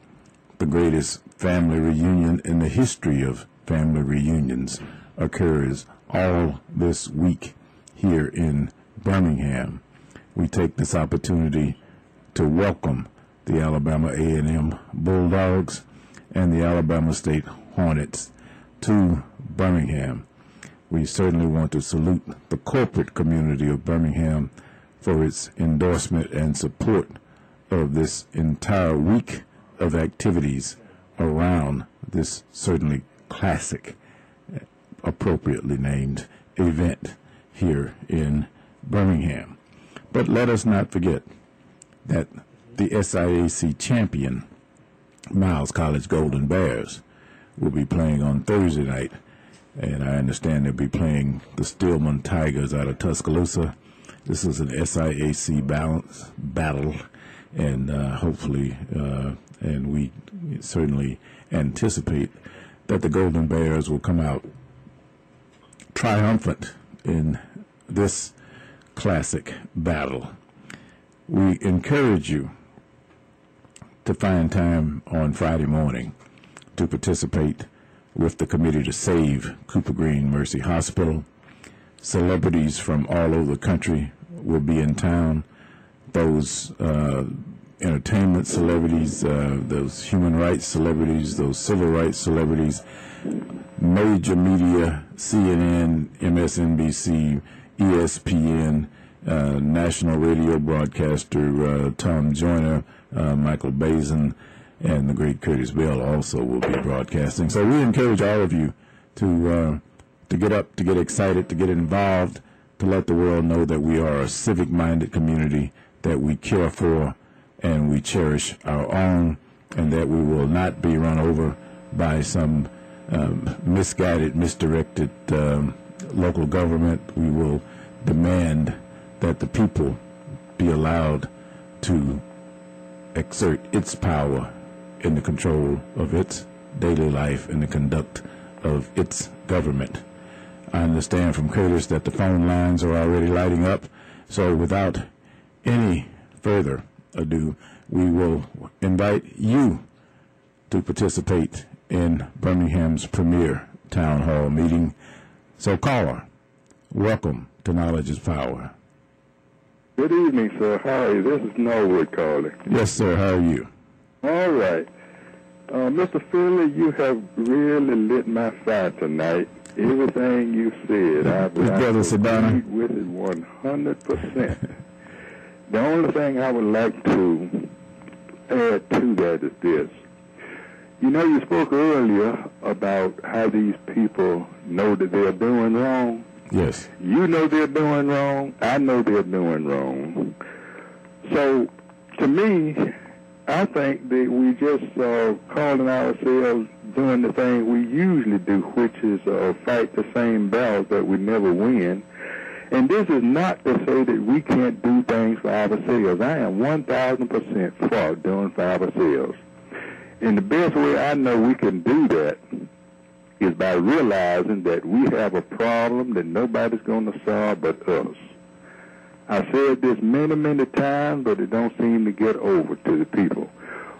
The greatest family reunion in the history of family reunions occurs all this week here in Birmingham. We take this opportunity to welcome the Alabama A&M Bulldogs and the Alabama State Hornets to Birmingham. We certainly want to salute the corporate community of Birmingham for its endorsement and support of this entire week of activities around this certainly classic, appropriately named event here in Birmingham. But let us not forget that the SIAC champion, Miles College Golden Bears, will be playing on Thursday night. And I understand they'll be playing the Stillman Tigers out of Tuscaloosa. This is an SIAC battle, and hopefully, and we certainly anticipate that the Golden Bears will come out triumphant in this classic battle. We encourage you to find time on Friday morning to participate with the committee to save Cooper Green Mercy Hospital. Celebrities from all over the country will be in town. Those entertainment celebrities, those human rights celebrities, those civil rights celebrities, major media, CNN, MSNBC, ESPN, national radio broadcaster Tom Joyner, Michael Bazin, and the great Curtis Bell also will be broadcasting. So we encourage all of you to get up, to get excited, to get involved, to let the world know that we are a civic-minded community, that we care for and we cherish our own, and that we will not be run over by some misguided, misdirected local government. We will demand that the people be allowed to exert its power in the control of its daily life and the conduct of its government. I understand from Curtis that the phone lines are already lighting up, so without any further ado, we will invite you to participate in Birmingham's premier town hall meeting. So, caller, welcome to Knowledge is Power. Good evening, sir. How are you? This is Norwood calling. Yes, sir. How are you? All right. Mr. Finley, you have really lit my fire tonight. Everything you said, I agreed with it 100%. The only thing I would like to add to that is this. You know, you spoke earlier about how these people know that they're doing wrong. Yes. You know they're doing wrong. I know they're doing wrong. So, to me, I think that we just calling ourselves doing the thing we usually do, which is fight the same battles that we never win. And this is not to say that we can't do things for ourselves. I am 1,000% for doing for ourselves. And the best way I know we can do that is by realizing that we have a problem that nobody's going to solve but us. I said this many, many times, but it don't seem to get over to the people.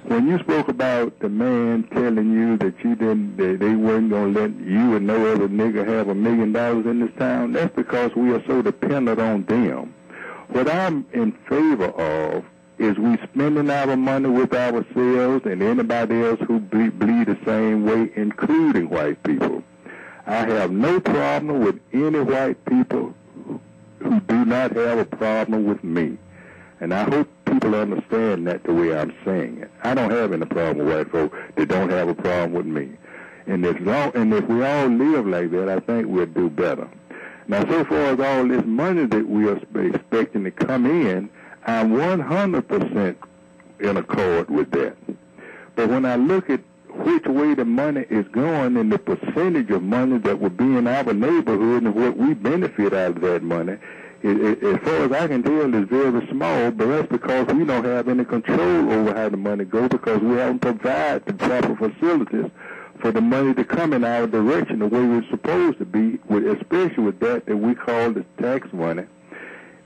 When you spoke about the man telling you that they weren't going to let you and no other nigga have $1 million in this town, that's because we are so dependent on them. What I'm in favor of is we spending our money with ourselves and anybody else who bleed the same way, including white people. I have no problem with any white people who do not have a problem with me. And I hope people understand that the way I'm saying it. I don't have any problem with white folk that don't have a problem with me. And if we all live like that, I think we'll do better. Now, so far as all this money that we are expecting to come in, I'm 100% in accord with that. But when I look at which way the money is going and the percentage of money that will be in our neighborhood and what we benefit out of that money, as far as I can tell, is very small, but that's because we don't have any control over how the money goes because we haven't provided the proper facilities for the money to come in our direction the way we're supposed to be, especially with that we call the tax money.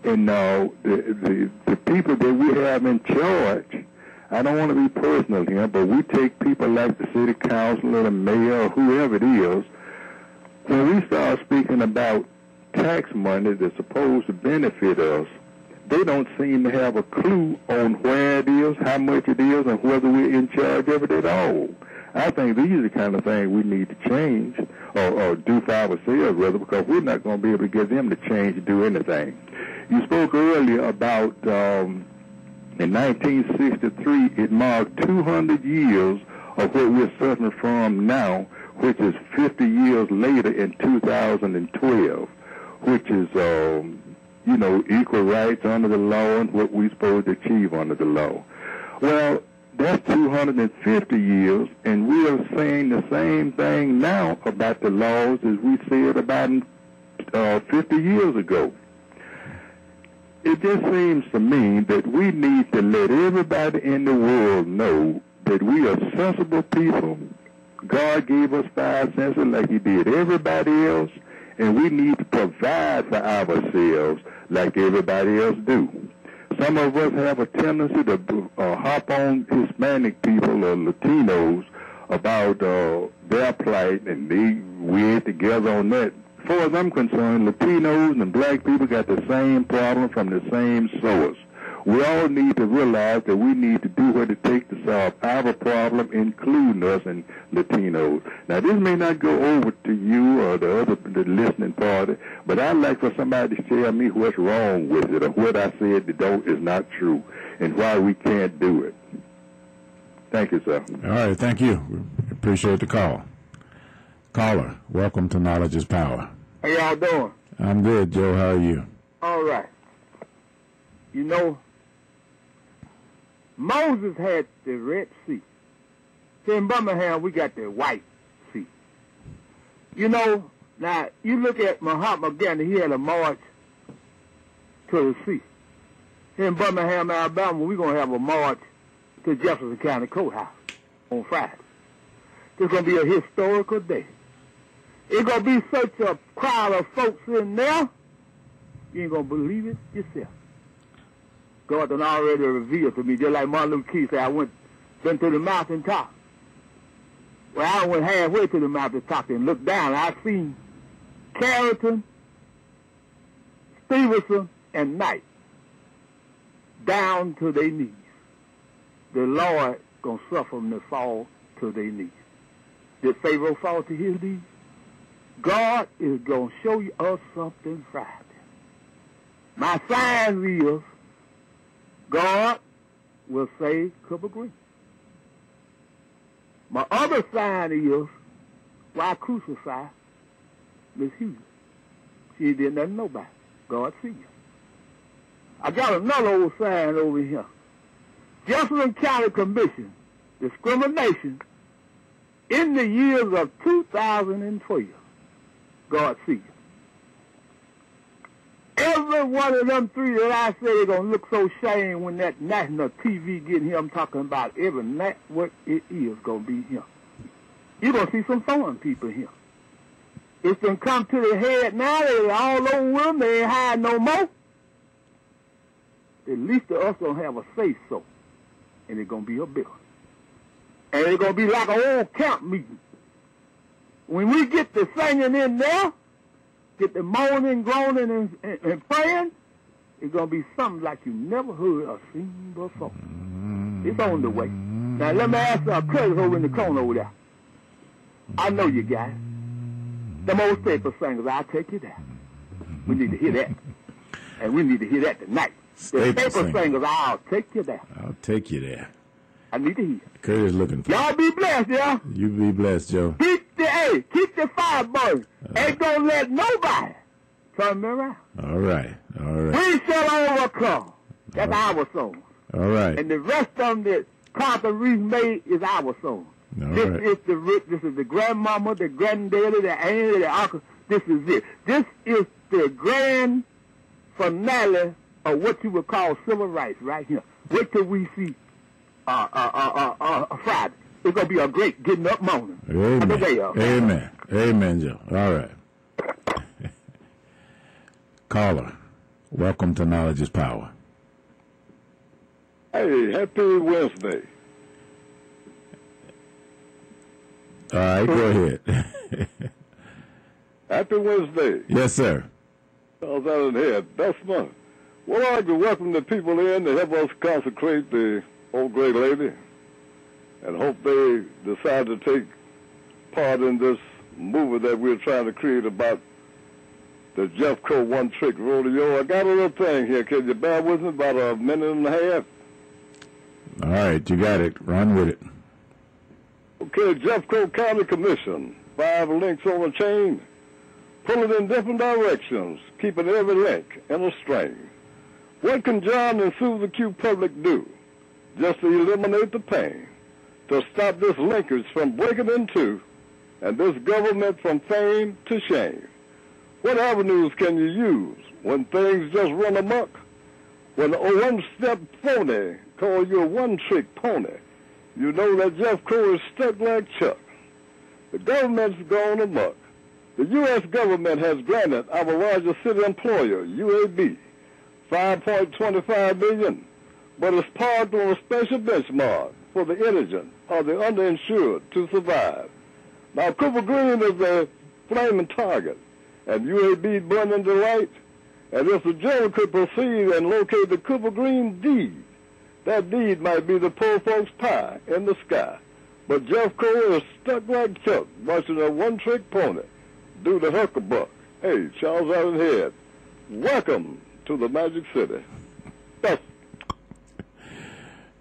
And the people that we have in charge, I don't want to be personal here, but we take people like the city council or the mayor or whoever it is, when we start speaking about tax money that's supposed to benefit us, they don't seem to have a clue on where it is, how much it is, and whether we're in charge of it at all. I think these are the kind of things we need to change or do for ourselves, rather, because we're not going to be able to get them to change to do anything. You spoke earlier about in 1963, it marked 200 years of what we're suffering from now, which is 50 years later in 2012, which is, equal rights under the law and what we're supposed to achieve under the law. Well, that's 250 years, and we are saying the same thing now about the laws as we said about 50 years ago. It just seems to me that we need to let everybody in the world know that we are sensible people. God gave us 5 senses like he did everybody else, and we need to provide for ourselves like everybody else do. Some of us have a tendency to hop on Hispanic people or Latinos about their plight, and we're together on that. As far as I'm concerned, Latinos and black people got the same problem from the same source. We all need to realize that we need to do what it takes to solve our problem, including us and Latinos. Now, this may not go over to you or the listening party, but I'd like for somebody to tell me what's wrong with it or what I said that is not true and why we can't do it. Thank you, sir. All right, thank you. We appreciate the call. Caller, welcome to Knowledge is Power. How y'all doing? I'm good, Joe. How are you? All right. You know, Moses had the Red Sea. See, in Birmingham, we got the White Sea. You know, now, you look at Mahatma Gandhi, he had a march to the sea. Here in Birmingham, Alabama, we're going to have a march to Jefferson County Courthouse on Friday. It's going to be a historical day. It's going to be such a crowd of folks in there, you ain't going to believe it yourself. God done already revealed to me, just like Martin Luther King said, been to the mountaintop. Well, I went halfway to the mountaintop and looked down. I seen Carrington, Stevenson, and Knight down to their knees. The Lord gonna suffer them to fall to their knees. Did Pharaoh fall to his knees? God is gonna show us something Friday. My sign is God will save Cooper Green. My other sign is why crucify Miss Hughes? She did nothing nobody. God see you. I got another old sign over here. Jefferson County Commission, discrimination in the years of 2012. God see you. Every one of them three that I say they're going to look so shame when that national TV getting here, I'm talking about every network it is going to be here. You're going to see some foreign people here. It's going to come to the head now. They're all over with them. They ain't hide no more. At least of us going to have a say-so. And it's going to be a big one. And it's going to be like an old camp meeting. When we get the singing in there, get the moaning, groaning, and praying, it's going to be something like you never heard or seen before. It's on the way. Now, let me ask our cousin over in the corner over there. I know you guys. Them old staple singers, I'll take you there. We need to hear that. And we need to hear that tonight. The staple singers, I'll take you there. I'll take you there. I need to hear. Curtis looking for y'all. Be blessed, yeah? You be blessed, Joe. Keep the fire burning. Ain't gonna let nobody turn me around. All right. We shall overcome. That's our song. All right. And the rest of them that Carter Reese made is our song. This is the grandmama, the granddaddy, the auntie, the uncle. This is it. This is the grand finale of what you would call civil rights right here. Wait till we see Friday. It's going to be a great getting up morning. Amen. Amen, Joe. All right. Caller, welcome to Knowledge is Power. Hey, happy Wednesday. All right, go ahead. Happy Wednesday. Yes, sir. How's that in here? That's fun. Well, I'd like to welcome the people in to help us consecrate the old great lady, and hope they decide to take part in this movie that we're trying to create about the Jeffco One Trick Rodeo. I got a little thing here. Can you bear with me about a minute and a half? All right, you got it. Run with it. Okay, Jeffco County Commission. 5 links on a chain. Pull it in different directions, keeping every link in a string. What can John and Susan Q. Public do just to eliminate the pain, to stop this linkage from breaking in two, and this government from fame to shame? What avenues can you use when things just run amok? When a one-step phony call you a one-trick pony, you know that Jeff Crow is stuck like Chuck. The government's gone amok. The U.S. government has granted our largest city employer, UAB, $5.25 billion, but it's parked on a special benchmark for the indigent or the underinsured to survive. Now, Cooper Green is a flaming target, and UAB burning delight. And if the jury could proceed and locate the Cooper Green deed, that deed might be the poor folks' pie in the sky. But Jeff Cole is stuck like Chuck, watching a one-trick pony do the huckabuck. Hey, Charles Allen Head, welcome to the Magic City. Yes.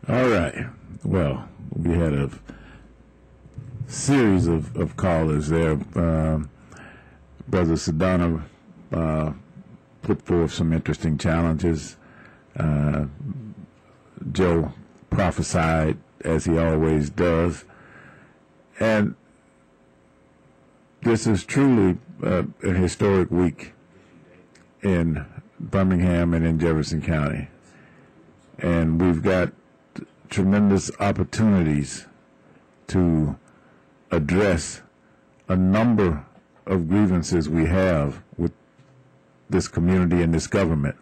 All right. Well, we had a series of callers there. Brother Sedona put forth some interesting challenges. Joe prophesied, as he always does. And this is truly a historic week in Birmingham and in Jefferson County. And we've got tremendous opportunities to address a number of grievances we have with this community and this government.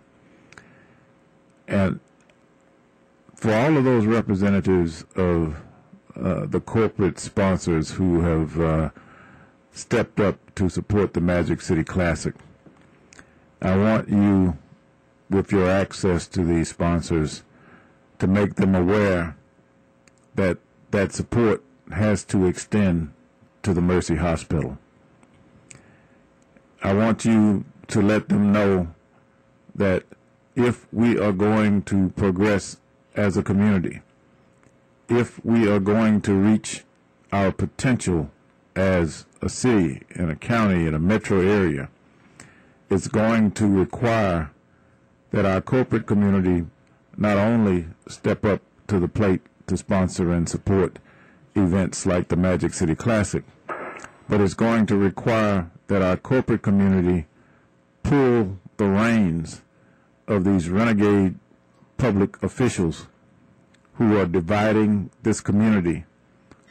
And for all of those representatives of the corporate sponsors who have stepped up to support the Magic City Classic. I want you, with your access to these sponsors, to make them aware that that support has to extend to the Mercy Hospital. I want you to let them know that if we are going to progress as a community, if we are going to reach our potential as a city and a county and a metro area, it's going to require that our corporate community not only step up to the plate to sponsor and support events like the Magic City Classic, but it's going to require that our corporate community pull the reins of these renegade public officials who are dividing this community,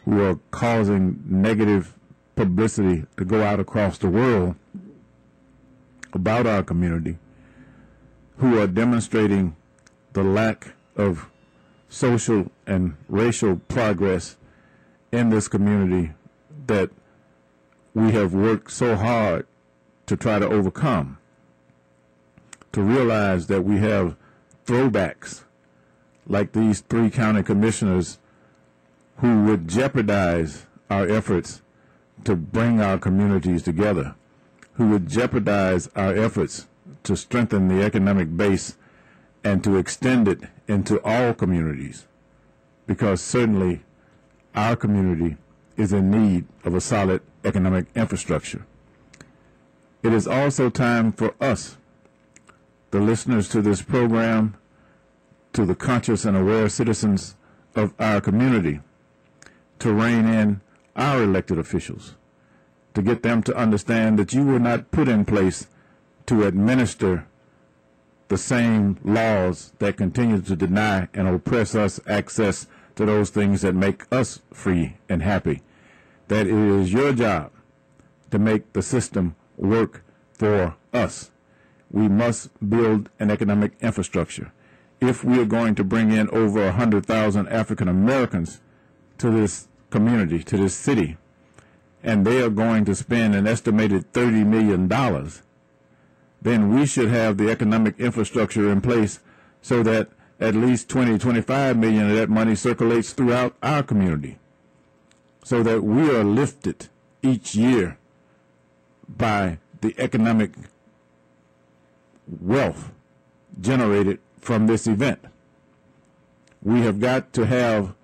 who are causing negative publicity to go out across the world about our community, who are demonstrating the lack of social and racial progress in this community that we have worked so hard to try to overcome, to realize that we have throwbacks like these 3 county commissioners who would jeopardize our efforts to bring our communities together, who would jeopardize our efforts to strengthen the economic base and to extend it into all communities, because certainly our community is in need of a solid economic infrastructure. It is also time for us, the listeners to this program, to the conscious and aware citizens of our community, to rein in our elected officials, to get them to understand that you were not put in place to administer the same laws that continue to deny and oppress us access to those things that make us free and happy. That it is your job to make the system work for us. We must build an economic infrastructure. If we are going to bring in over 100,000 African Americans to this community, to this city, and they are going to spend an estimated $30 million, then we should have the economic infrastructure in place so that at least 25 million of that money circulates throughout our community, so that we are lifted each year by the economic wealth generated from this event. We have got to have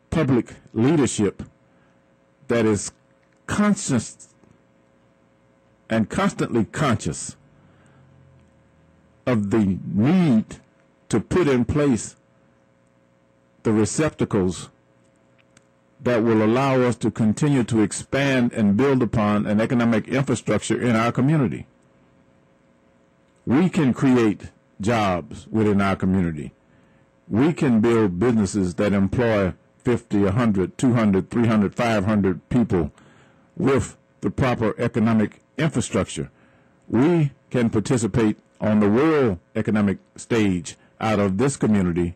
public leadership that is conscious and constantly conscious of the need to put in place the receptacles that will allow us to continue to expand and build upon an economic infrastructure in our community. We can create jobs within our community. We can build businesses that employ 50, 100, 200, 300, 500 people with the proper economic infrastructure. We can participate on the world economic stage out of this community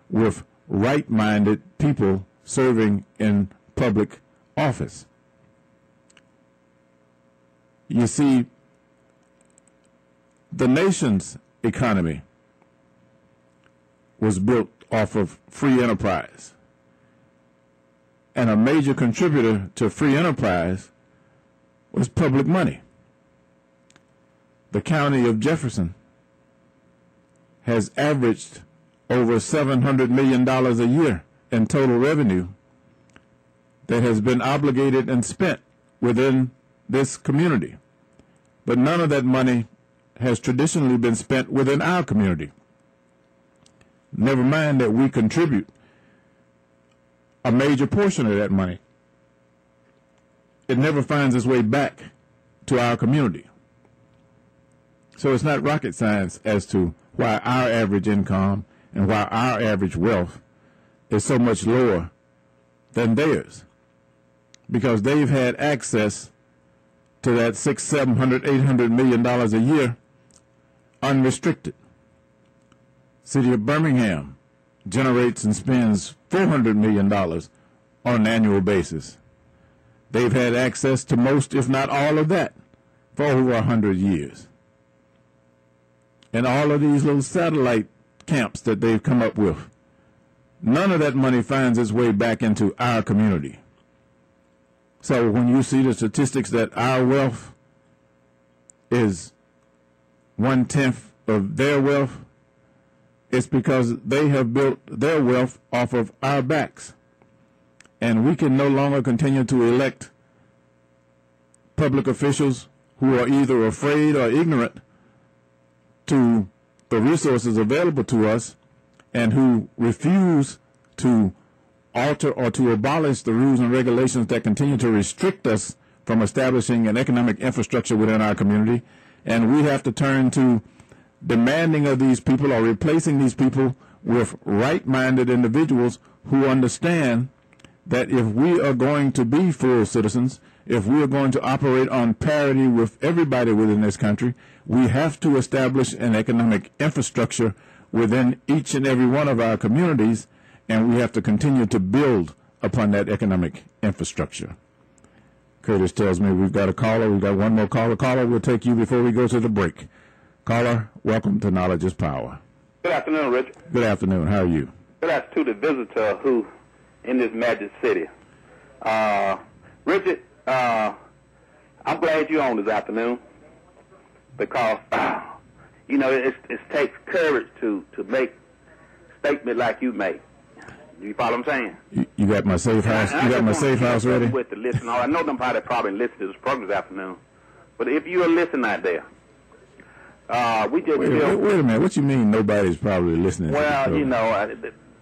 with right-minded people serving in public office. You see, the nation's economy was built off of free enterprise. And a major contributor to free enterprise was public money. The county of Jefferson has averaged over $700 million a year in total revenue that has been obligated and spent within this community. But none of that money has traditionally been spent within our community. Never mind that we contribute a major portion of that money. It never finds its way back to our community. So it's not rocket science as to why our average income and why our average wealth is so much lower than theirs, because they've had access to that $600, $700, $800 million a year unrestricted. City of Birmingham generates and spends $400 million on an annual basis. They've had access to most, if not all of that, for over 100 years. And all of these little satellite camps that they've come up with, none of that money finds its way back into our community. So when you see the statistics that our wealth is 1/10 of their wealth, it's because they have built their wealth off of our backs. And we can no longer continue to elect public officials who are either afraid or ignorant to the resources available to us and who refuse to alter or to abolish the rules and regulations that continue to restrict us from establishing an economic infrastructure within our community. And we have to turn to demanding of these people or replacing these people with right-minded individuals who understand that if we are going to be full citizens, if we are going to operate on parity with everybody within this country, we have to establish an economic infrastructure within each and every one of our communities, and we have to continue to build upon that economic infrastructure. Curtis tells me we've got a caller. We've got one more caller. Caller, we'll take you before we go to the break. Caller, welcome to Knowledge is Power. Good afternoon, Richard. Good afternoon. How are you? Good afternoon to the visitor who in this magic city. Richard, I'm glad you're on this afternoon because, you know, it takes courage to make statements like you make. You follow what I'm saying? You got my safe house. You got my safe house ready? With the listener, I know them probably listen to this program this afternoon, but if you're a listener out there, we just wait a minute. What you mean nobody's probably listening? Well, you know,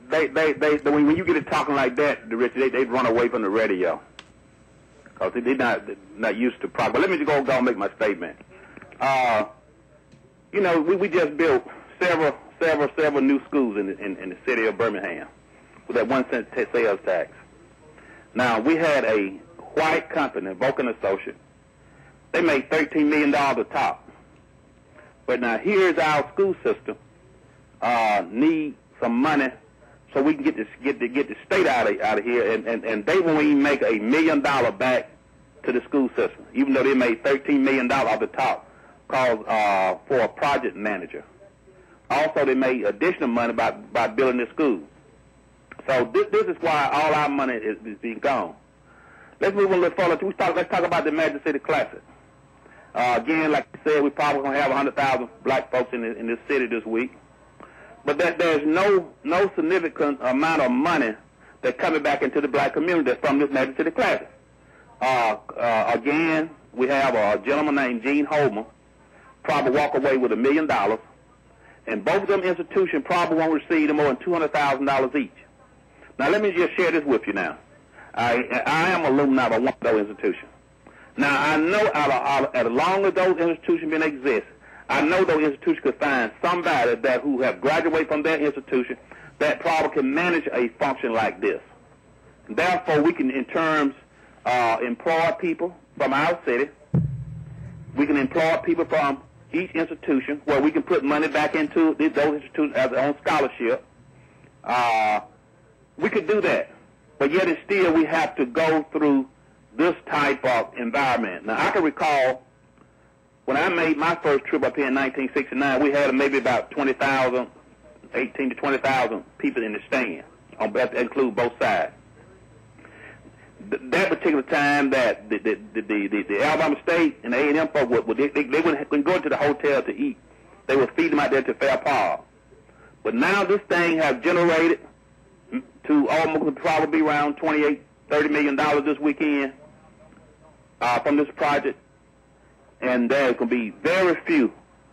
they when you get it talking like that, Richard, they run away from the radio because they're not used to program. But let me just go and make my statement. You know, we just built several new schools in the city of Birmingham with that 1 cent sales tax. Now, we had a white company, Vulcan Associates. They made $13 million a top. But now here's our school system need some money so we can get the state out of here, and they won't even make $1 million back to the school system, even though they made $13 million off the top, called for a project manager. Also, they made additional money by building the school. So this is why all our money is being gone. Let's move on a little further. Let's talk about the Magic City Classic. Again, like I said, we're probably going to have 100,000 black folks in this city this week. But there's no significant amount of money that's coming back into the black community that's from this Magic City Classic. Again, we have a gentleman named Gene Holman, probably walk away with $1 million. And both of them institutions probably won't receive more than $200,000 each. Now, let me just share this with you now. I am alumni of one of those institutions. Now, I know as long as those institutions been exist, I know those institutions could find somebody who have graduated from that institution that probably can manage a function like this. Therefore, we can, in terms, employ people from our city. We can employ people from each institution where we can put money back into those institutions as their own scholarship. We could do that, but yet it's still we have to go through this type of environment. Now, I can recall when I made my first trip up here in 1969, we had maybe about 20,000, 18 to 20,000 people in the stand, that include both sides. That particular time that the Alabama State and the A&M folk, they wouldn't go to the hotel to eat. They would feed them out there to Fair Park. But now this thing has generated to almost probably around $28, $30 million this weekend from this project. And there's going to be very few,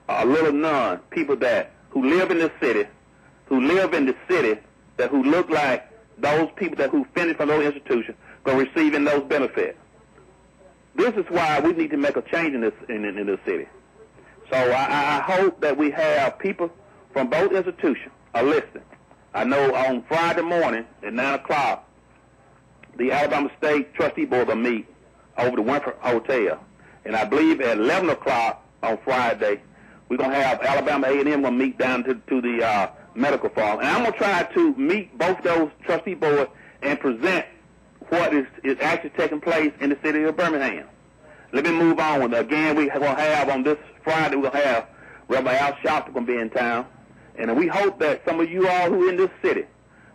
little none, people who live in this city, who look like those people who finished from those institutions, going to receiving those benefits. This is why we need to make a change in this city. So I hope that we have people from both institutions are listening. I know on Friday morning at 9 o'clock, the Alabama State Trustee Board will meet over the Winford Hotel. And I believe at 11 o'clock on Friday, we're going to have Alabama A&M going to meet down to the medical farm. And I'm going to try to meet both those trustee boards and present what is actually taking place in the city of Birmingham. Let me move on. Again, we're going to have on this Friday, we're going to have Reverend Al Sharpton going to be in town. And we hope that some of you all who are in this city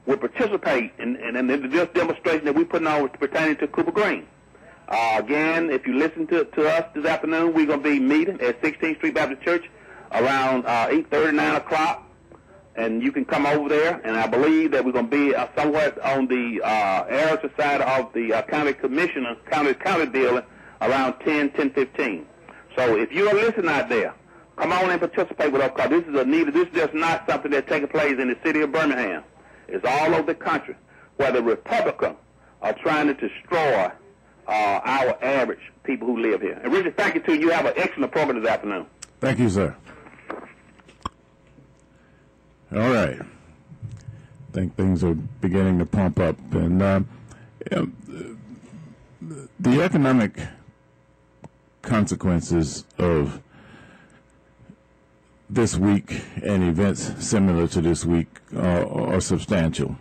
will participate in this demonstration that we're putting on pertaining to Cooper Green. Again, if you listen to us this afternoon, we're going to be meeting at 16th Street Baptist Church around 8:30, 9 o'clock. And you can come over there, and I believe that we're going to be somewhat on the Harrison side of the county commissioner, county building around 10:15. So if you are listening out there, come on and participate with us, because this is a need. This is just not something that's taking place in the city of Birmingham. It's all over the country where the Republicans are trying to destroy our average people who live here. And Richard, thank you too. You have an excellent program this afternoon. Thank you, sir. All right. I think things are beginning to pump up. And the economic consequences of this week and events similar to this week are substantial.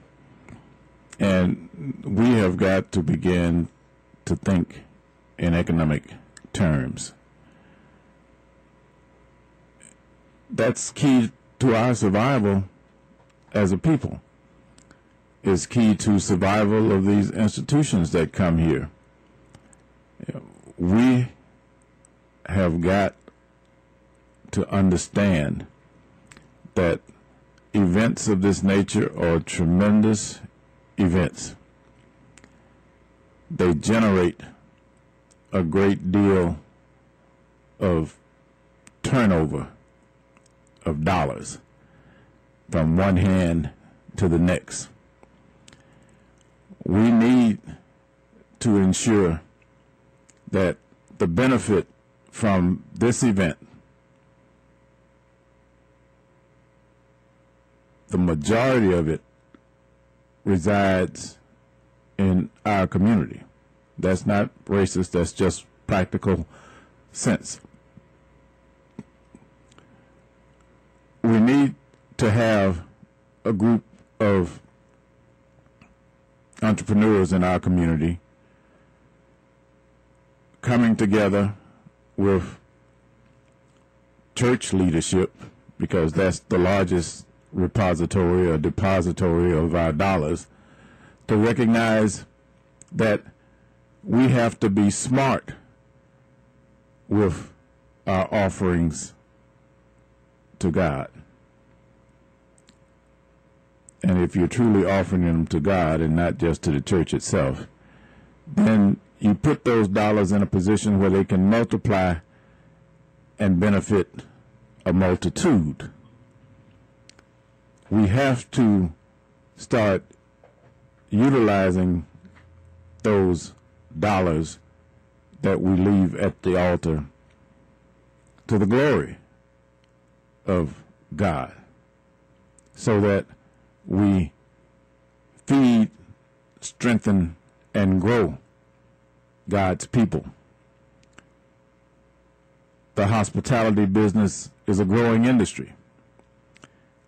And we have got to begin to think in economic terms. That's key to our survival as a people. Is key to survival of these institutions that come here. We have got to understand that events of this nature are tremendous events. They generate a great deal of turnover of dollars from one hand to the next. We need to ensure that the benefit from this event, the majority of it resides in our community. That's not racist, that's just practical sense. We need to have a group of entrepreneurs in our community coming together with church leadership, because that's the largest repository or depository of our dollars, to recognize that we have to be smart with our offerings to God. And if you're truly offering them to God and not just to the church itself, then you put those dollars in a position where they can multiply and benefit a multitude. We have to start utilizing those dollars that we leave at the altar to the glory of God, so that we feed, strengthen, and grow God's people. The hospitality business is a growing industry.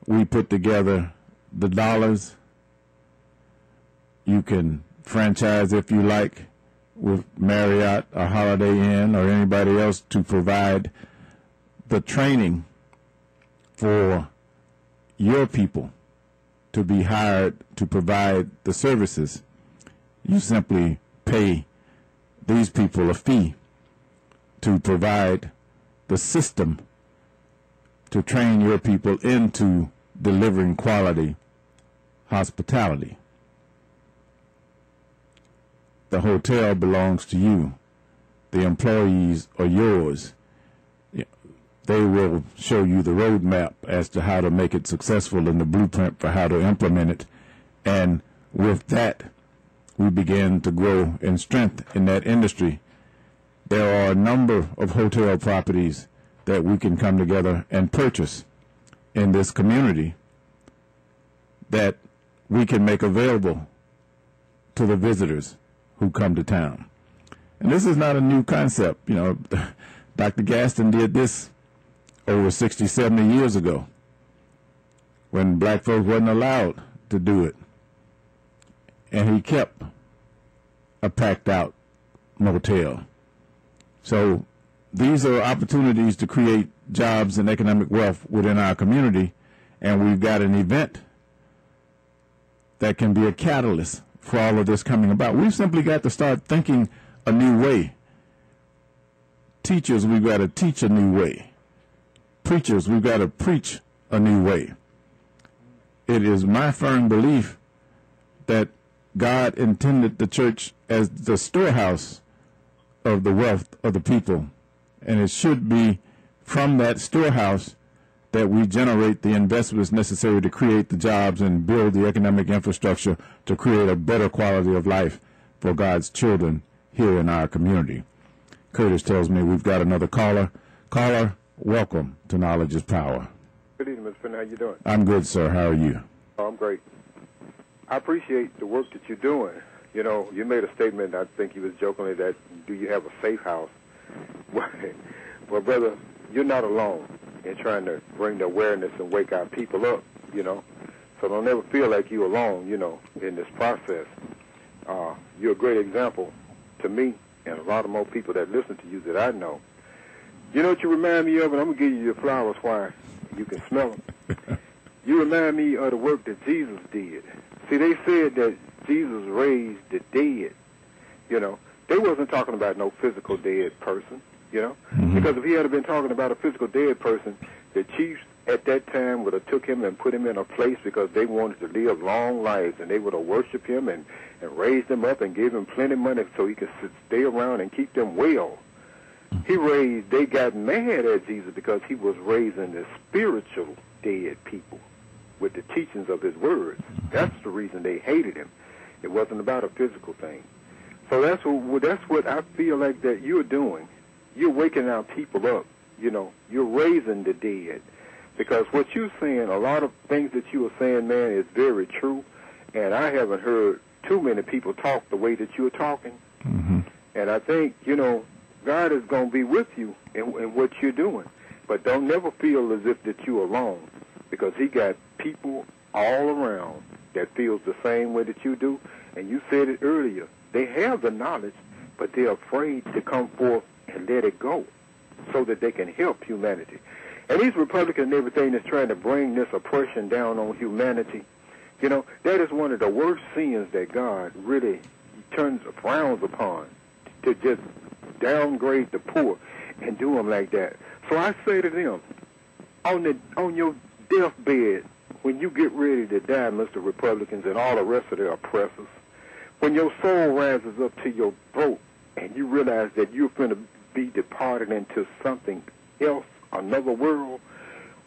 We put together the dollars. You can franchise, if you like, with Marriott or Holiday Inn or anybody else to provide the training for your people to be hired to provide the services. You simply pay these people a fee to provide the system to train your people into delivering quality hospitality. The hotel belongs to you. The employees are yours. They will show you the roadmap as to how to make it successful and the blueprint for how to implement it. And with that, we begin to grow in strength in that industry. There are a number of hotel properties that we can come together and purchase in this community that we can make available to the visitors who come to town. And this is not a new concept. You know, Dr. Gaston did this over 60, 70 years ago when black folks wasn't allowed to do it. And he kept a packed out motel. So these are opportunities to create jobs and economic wealth within our community, and we've got an event that can be a catalyst for all of this coming about. We've simply got to start thinking a new way. Teachers, we've got to teach a new way. Preachers, we've got to preach a new way. It is my firm belief that God intended the church as the storehouse of the wealth of the people, and it should be from that storehouse that we generate the investments necessary to create the jobs and build the economic infrastructure to create a better quality of life for God's children here in our community. Curtis tells me we've got another caller. Caller, welcome to Knowledge is Power. Good evening, Mr. Finley. How you doing? I'm good, sir. How are you? Oh, I'm great. I appreciate the work that you're doing. You know, you made a statement, I think you was jokingly, that do you have a safe house? Well, brother, you're not alone in trying to bring the awareness and wake our people up, you know. So don't ever feel like you're alone, you know, in this process. You're a great example to me and a lot of more people that listen to you that I know. You know what you remind me of, and I'm going to give you your flowers while you can smell them. You remind me of the work that Jesus did. See, they said that Jesus raised the dead, you know. They wasn't talking about no physical dead person, you know. Because if he had been talking about a physical dead person, the chiefs at that time would have took him and put him in a place because they wanted to live long lives, and they would have worshiped him and raised him up and gave him plenty of money so he could stay around and keep them well. They got mad at Jesus because he was raising the spiritual dead people with the teachings of his words. That's the reason they hated him. It wasn't about a physical thing. So that's what I feel like that you're doing. You're waking our people up. You know, you're raising the dead. Because what you're saying, a lot of things that you are saying, man, is very true. And I haven't heard too many people talk the way that you're talking. And I think, you know, God is going to be with you in what you're doing. But don't never feel as if that you're alone, because he got people all around that feels the same way that you do. And you said it earlier. They have the knowledge, but they're afraid to come forth and let it go so that they can help humanity. And these Republicans and everything that's trying to bring this oppression down on humanity, you know, that is one of the worst sins that God really frowns upon, to just downgrade the poor and do them like that. So I say to them, on your deathbed, when you get ready to die, Mr. Republicans and all the rest of their oppressors, when your soul rises up to your throat and you realize that you're going to be departed into something else, another world,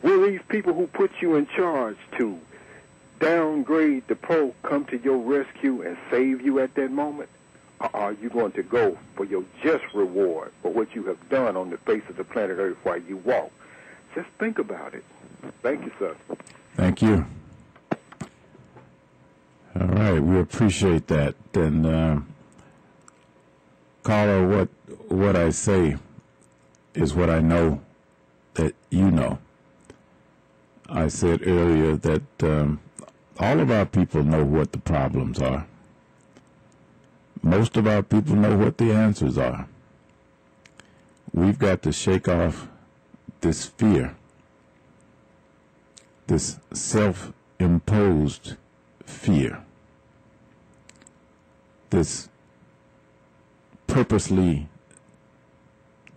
will these people who put you in charge to downgrade the poor come to your rescue and save you at that moment? Or are you going to go for your just reward for what you have done on the face of the planet Earth while you walk? Just think about it. Thank you, sir. Thank you. All right, we appreciate that. And caller, what I say is what I know that you know. I said earlier that all of our people know what the problems are. Most of our people know what the answers are. We've got to shake off this fear, this self-imposed fear, this purposely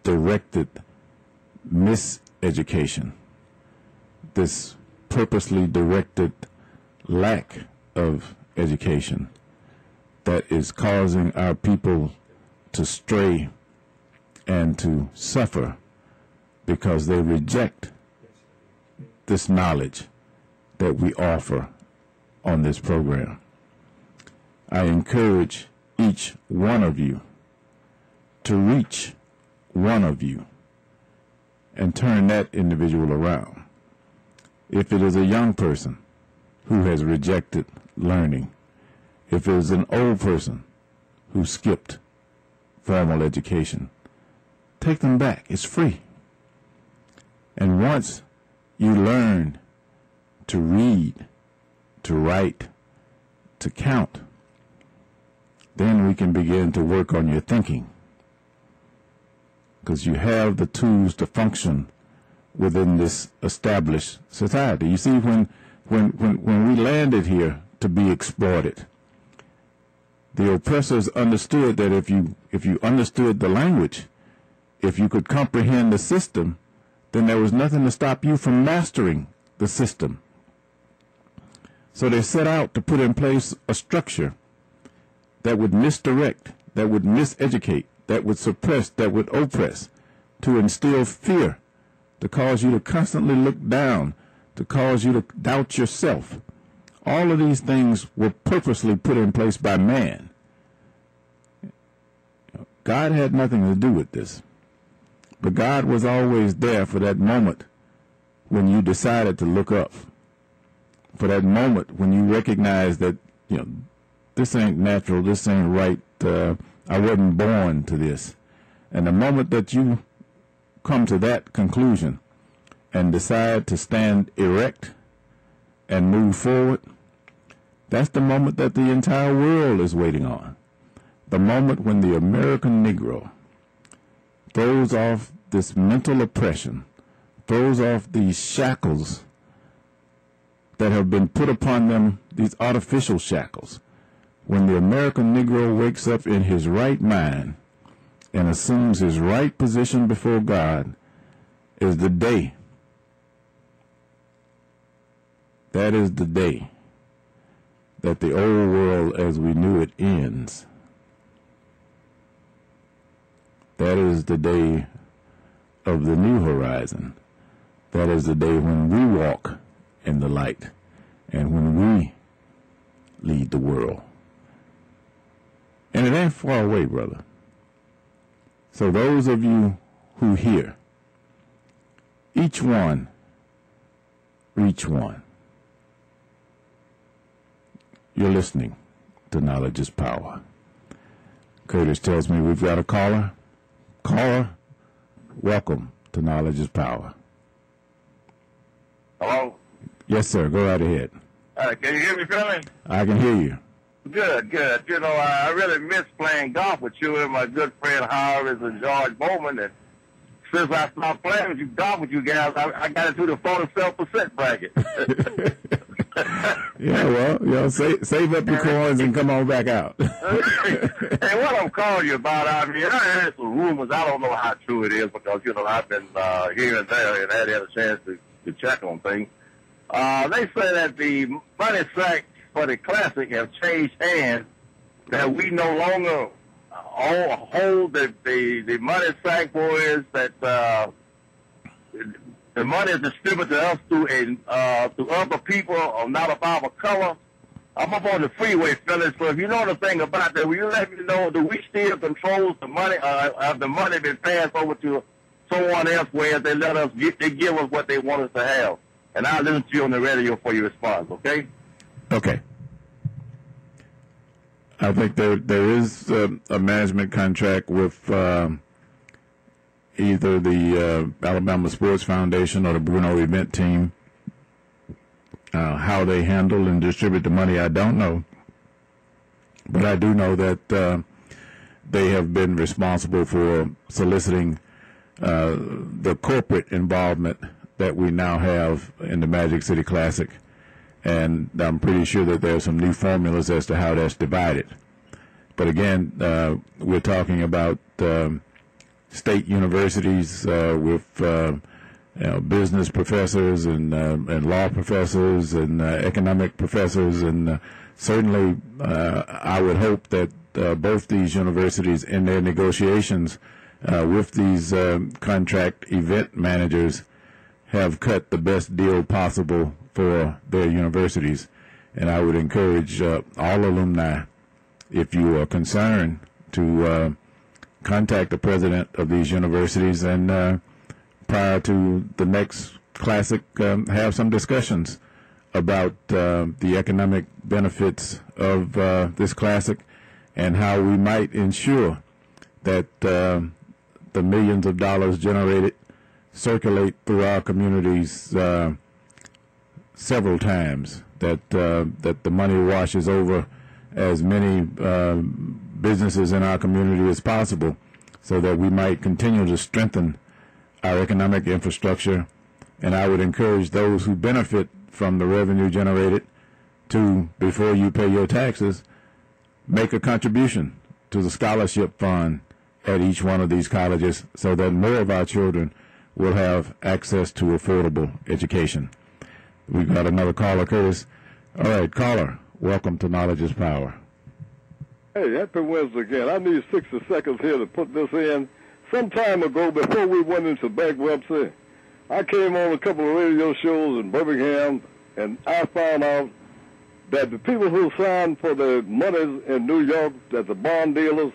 directed miseducation, this purposely directed lack of education that is causing our people to stray and to suffer because they reject this knowledge that we offer on this program. I encourage each one of you to reach one of you and turn that individual around. If it is a young person who has rejected learning, if it is an old person who skipped formal education, take them back. It's free. And once you learn to read, to write, to count, then we can begin to work on your thinking, because you have the tools to function within this established society. You see, when we landed here to be exploited, the oppressors understood that if you understood the language, if you could comprehend the system, then there was nothing to stop you from mastering the system. So they set out to put in place a structure that would misdirect, that would miseducate, that would suppress, that would oppress, to instill fear, to cause you to constantly look down, to cause you to doubt yourself. All of these things were purposely put in place by man. God had nothing to do with this. But God was always there for that moment when you decided to look up, for that moment when you recognized that, this ain't natural, this ain't right, I wasn't born to this. And the moment that you come to that conclusion and decide to stand erect and move forward, that's the moment that the entire world is waiting on. The moment when the American Negro throws off this mental oppression, throws off these shackles that have been put upon them, these artificial shackles. When the American Negro wakes up in his right mind and assumes his right position before God, is the day. That is the day that the old world as we knew it ends. That is the day of the new horizon. That is the day when we walk in the light and when we lead the world. And it ain't far away, brother. So those of you who hear, each one, reach one. You're listening to Knowledge is Power. Curtis tells me we've got a caller. Caller, welcome to Knowledge is Power. Hello? Yes, sir. Go right ahead. Can you hear me, Finley? I can hear you. Good, good. I really miss playing golf with you and my good friend Harris and George Bowman. And since I stopped playing with you, golf with you guys, I got into the 47% bracket. Yeah, well, save up your coins and come on back out. Hey, what I'm calling you about, I heard some rumors. I don't know how true it is because, I've been here and there and I hadn't had a chance to check on things. They say that the money sack for the Classic have changed hands, that we no longer hold the money sack boys, that the money is distributed to us through other people not of our color. I'm up on the freeway, fellas, so if you know the thing about that, will you let me know, do we still control the money, have the money been passed over to someone else where they let us they give us what they want us to have? And I'll listen to you on the radio for your response, okay? Okay. I think there is a management contract with either the Alabama Sports Foundation or the Bruno Event Team. How they handle and distribute the money, I don't know. But I do know that they have been responsible for soliciting the corporate involvement that we now have in the Magic City Classic. And I'm pretty sure that there are some new formulas as to how that's divided. But again, we're talking about state universities with business professors and law professors and economic professors, and certainly I would hope that both these universities in their negotiations with these contract event managers have cut the best deal possible for their universities. And I would encourage all alumni, if you are concerned, to contact the president of these universities and prior to the next Classic, have some discussions about the economic benefits of this Classic and how we might ensure that the millions of dollars generated circulate through our communities several times, that the money washes over as many businesses in our community as possible so that we might continue to strengthen our economic infrastructure. And I would encourage those who benefit from the revenue generated to, before you pay your taxes, make a contribution to the scholarship fund at each one of these colleges so that more of our children will have access to affordable education. We've got another caller, Curtis. All right, caller, welcome to Knowledge is Power. Hey, happy Wednesday again. I need 60 seconds here to put this in. Some time ago, before we went into bankruptcy, I came on a couple of radio shows in Birmingham, and I found out that the people who signed for the monies in New York, that the bond dealers,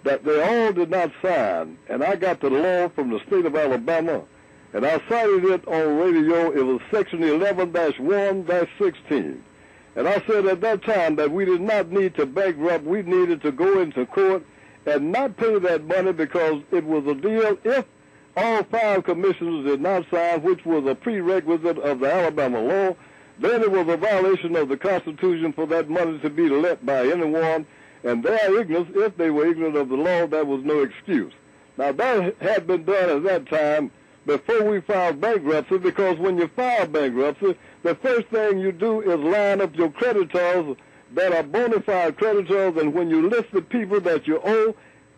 that they all did not sign. And I got the law from the state of Alabama, and I cited it on radio. It was Section 11-1-16. And I said at that time that we did not need to bankrupt. We needed to go into court and not pay that money because it was a deal if all 5 commissioners did not sign, which was a prerequisite of the Alabama law. Then it was a violation of the Constitution for that money to be lent by anyone, and their ignorance, if they were ignorant of the law, that was no excuse. Now, that had been done at that time before we filed bankruptcy, because when you file bankruptcy, the first thing you do is line up your creditors that are bona fide creditors, and when you list the people that you owe,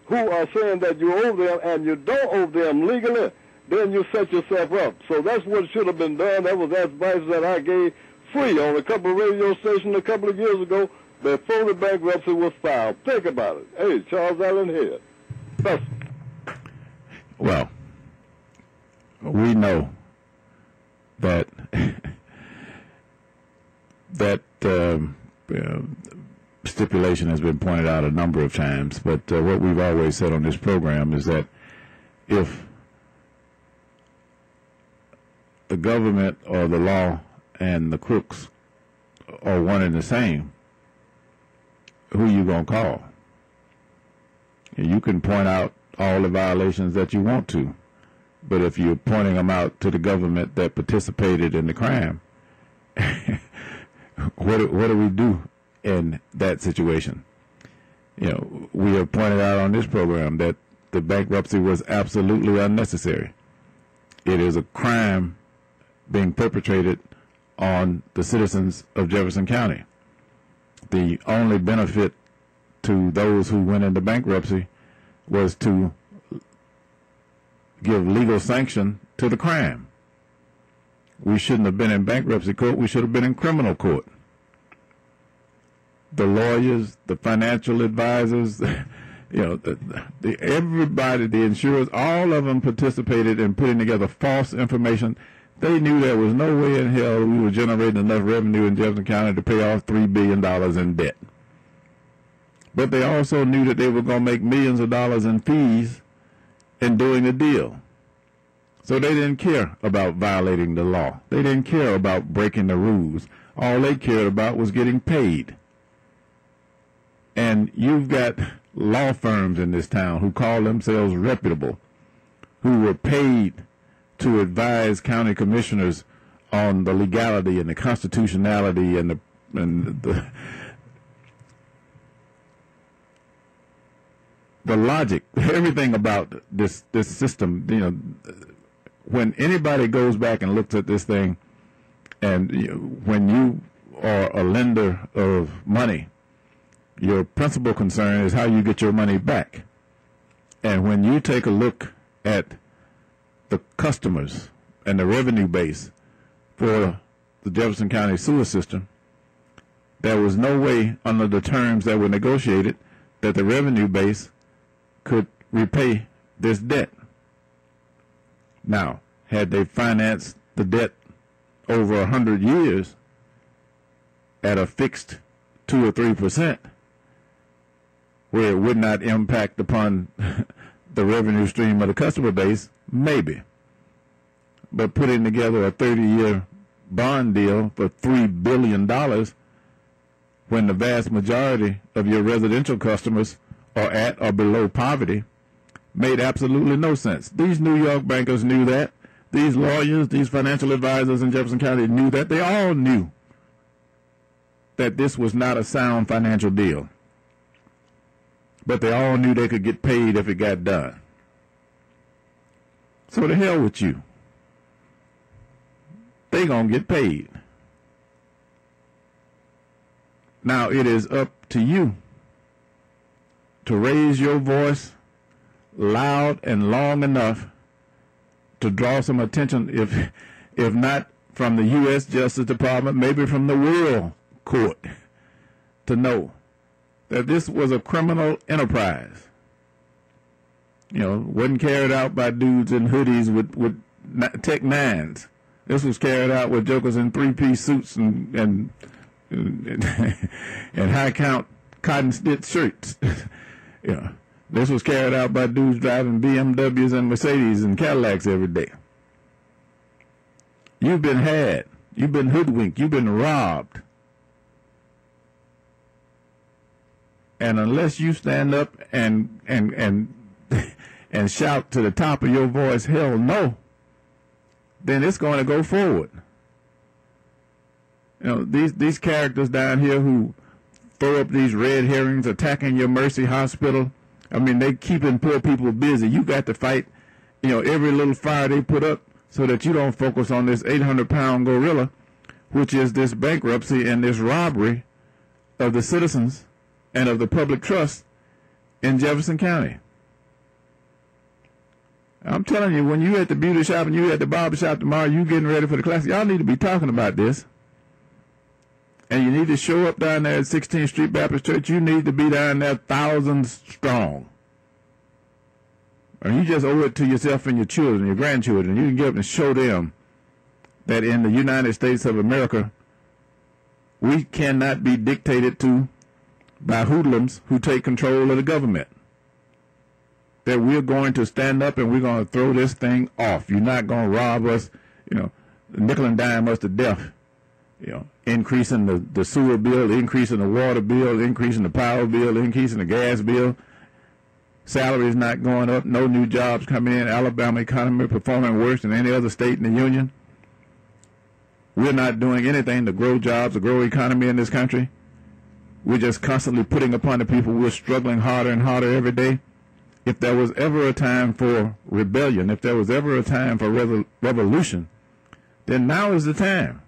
who are saying that you owe them and you don't owe them legally, then you set yourself up. So that's what should have been done. That was advice that I gave free on a couple of radio stations a couple of years ago before the bankruptcy was filed. Think about it. Hey, Charles Allen Head. Well, we know that that stipulation has been pointed out a number of times, but what we've always said on this program is that if the government or the law and the crooks are one and the same, who you going to call? You can point out all the violations that you want to, but if you're pointing them out to the government that participated in the crime, what do we do in that situation? You know, we have pointed out on this program that the bankruptcy was absolutely unnecessary. It is a crime being perpetrated on the citizens of Jefferson County. The only benefit to those who went into bankruptcy was to give legal sanction to the crime. We shouldn't have been in bankruptcy court. We should have been in criminal court. The lawyers, the financial advisors, everybody, the insurers, all of them participated in putting together false information. They knew there was no way in hell we were generating enough revenue in Jefferson County to pay off $3 billion in debt. But they also knew that they were going to make millions of dollars in fees in doing the deal. So they didn't care about violating the law. They didn't care about breaking the rules. All they cared about was getting paid. And you've got law firms in this town who call themselves reputable, who were paid to advise county commissioners on the legality and the constitutionality and the logic, everything about this system. You know, when anybody goes back and looks at this thing, and when you are a lender of money, your principal concern is how you get your money back. And when you take a look at the customers and the revenue base for the Jefferson County sewer system, there was no way under the terms that were negotiated that the revenue base could repay this debt. Now, had they financed the debt over 100 years at a fixed 2 or 3%, where it would not impact upon the revenue stream of the customer base, maybe. But putting together a 30-year bond deal for $3 billion when the vast majority of your residential customers are at or below poverty made absolutely no sense. These New York bankers knew that. These lawyers, these financial advisors in Jefferson County knew that. They all knew that this was not a sound financial deal. But they all knew they could get paid if it got done. So to hell with you. They gonna get paid. Now it is up to you to raise your voice loud and long enough to draw some attention, if not from the U.S. Justice Department, maybe from the World Court, to know that this was a criminal enterprise. You know, wasn't carried out by dudes in hoodies with Tech 9s. This was carried out with jokers in three-piece suits and high count cotton stitch shirts. You know, this was carried out by dudes driving BMWs and Mercedes and Cadillacs every day. You've been had. You've been hoodwinked. You've been robbed. And unless you stand up and shout to the top of your voice, hell no, then it's going to go forward. You know, these characters down here who throw up these red herrings attacking your Mercy Hospital, I mean, they keeping poor people busy. You got to fight, you know, every little fire they put up so that you don't focus on this 800-pound gorilla, which is this bankruptcy and this robbery of the citizens and of the public trust in Jefferson County. I'm telling you, when you at the beauty shop and you at the barber shop tomorrow, you getting ready for the class, y'all need to be talking about this. And you need to show up down there at 16th Street Baptist Church. You need to be down there thousands strong. Or you just owe it to yourself and your children, your grandchildren. You can get up and show them that in the United States of America, we cannot be dictated to by hoodlums who take control of the government. That we're going to stand up and we're going to throw this thing off. You're not going to rob us, you know, nickel and dime us to death. You know, increasing the sewer bill, increasing the water bill, increasing the power bill, increasing the gas bill. Salaries not going up, no new jobs coming in. Alabama economy performing worse than any other state in the union. We're not doing anything to grow jobs, to grow economy in this country. We're just constantly putting upon the people. We're struggling harder and harder every day. If there was ever a time for rebellion, if there was ever a time for revolution, then now is the time.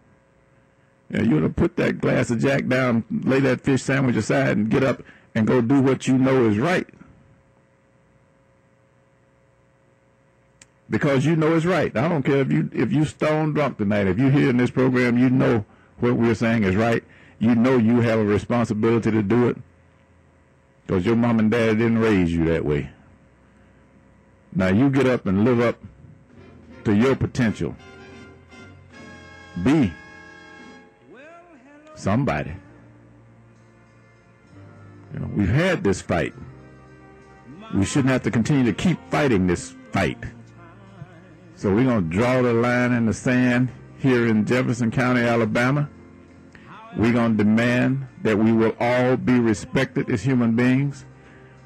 You know, you want to put that glass of Jack down, lay that fish sandwich aside, and get up and go do what you know is right. Because you know it's right. I don't care if you stone drunk tonight. If you hear in this program, you know what we're saying is right. You know you have a responsibility to do it. Because your mom and dad didn't raise you that way. Now you get up and live up to your potential. Be somebody. You know, we've had this fight. We shouldn't have to continue to keep fighting this fight. So we're going to draw the line in the sand here in Jefferson County, Alabama. We're going to demand that we will all be respected as human beings.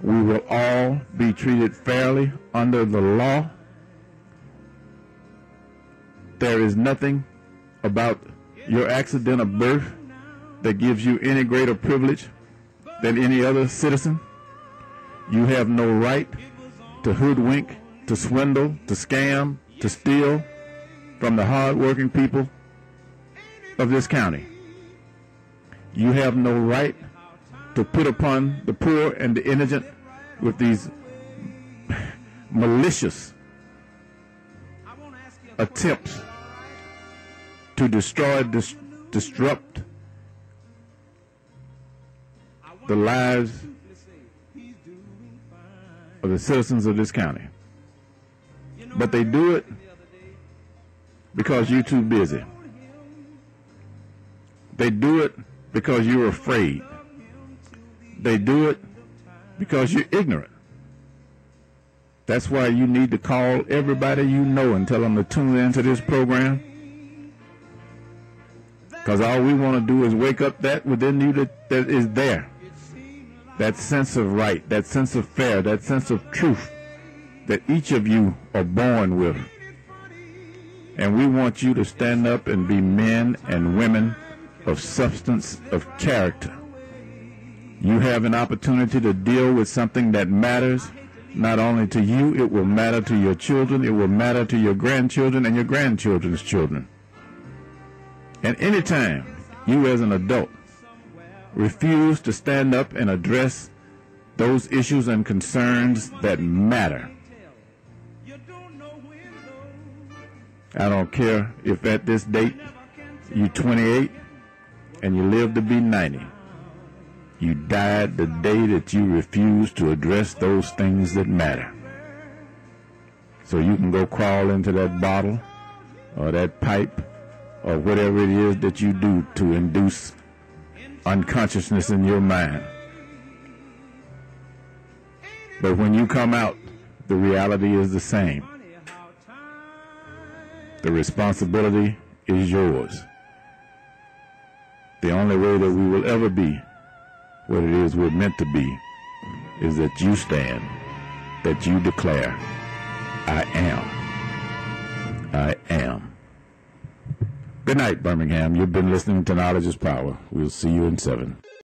We will all be treated fairly under the law. There is nothing about your accident of birth that gives you any greater privilege than any other citizen. You have no right to hoodwink, to swindle, to scam, to steal from the hard-working people of this county. You have no right to put upon the poor and the indigent with these malicious attempts to destroy, disrupt the lives of the citizens of this county. But they do it because you're too busy. They do it because you're afraid. They do it because you're ignorant. That's why you need to call everybody you know and tell them to tune into this program. Because all we want to do is wake up that within you that is there. That sense of right, that sense of fair, that sense of truth that each of you are born with. And we want you to stand up and be men and women of substance, of character. You have an opportunity to deal with something that matters not only to you, it will matter to your children, it will matter to your grandchildren and your grandchildren's children. And anytime you as an adult refuse to stand up and address those issues and concerns that matter, I don't care if at this date you're 28 and you live to be 90. You died the day that you refused to address those things that matter. So you can go crawl into that bottle or that pipe or whatever it is that you do to induce unconsciousness in your mind. But when you come out, the reality is the same. The responsibility is yours. The only way that we will ever be what it is we're meant to be is that you stand, that you declare, I am. I am. Good night, Birmingham. You've been listening to Knowledge is Power. We'll see you in 7.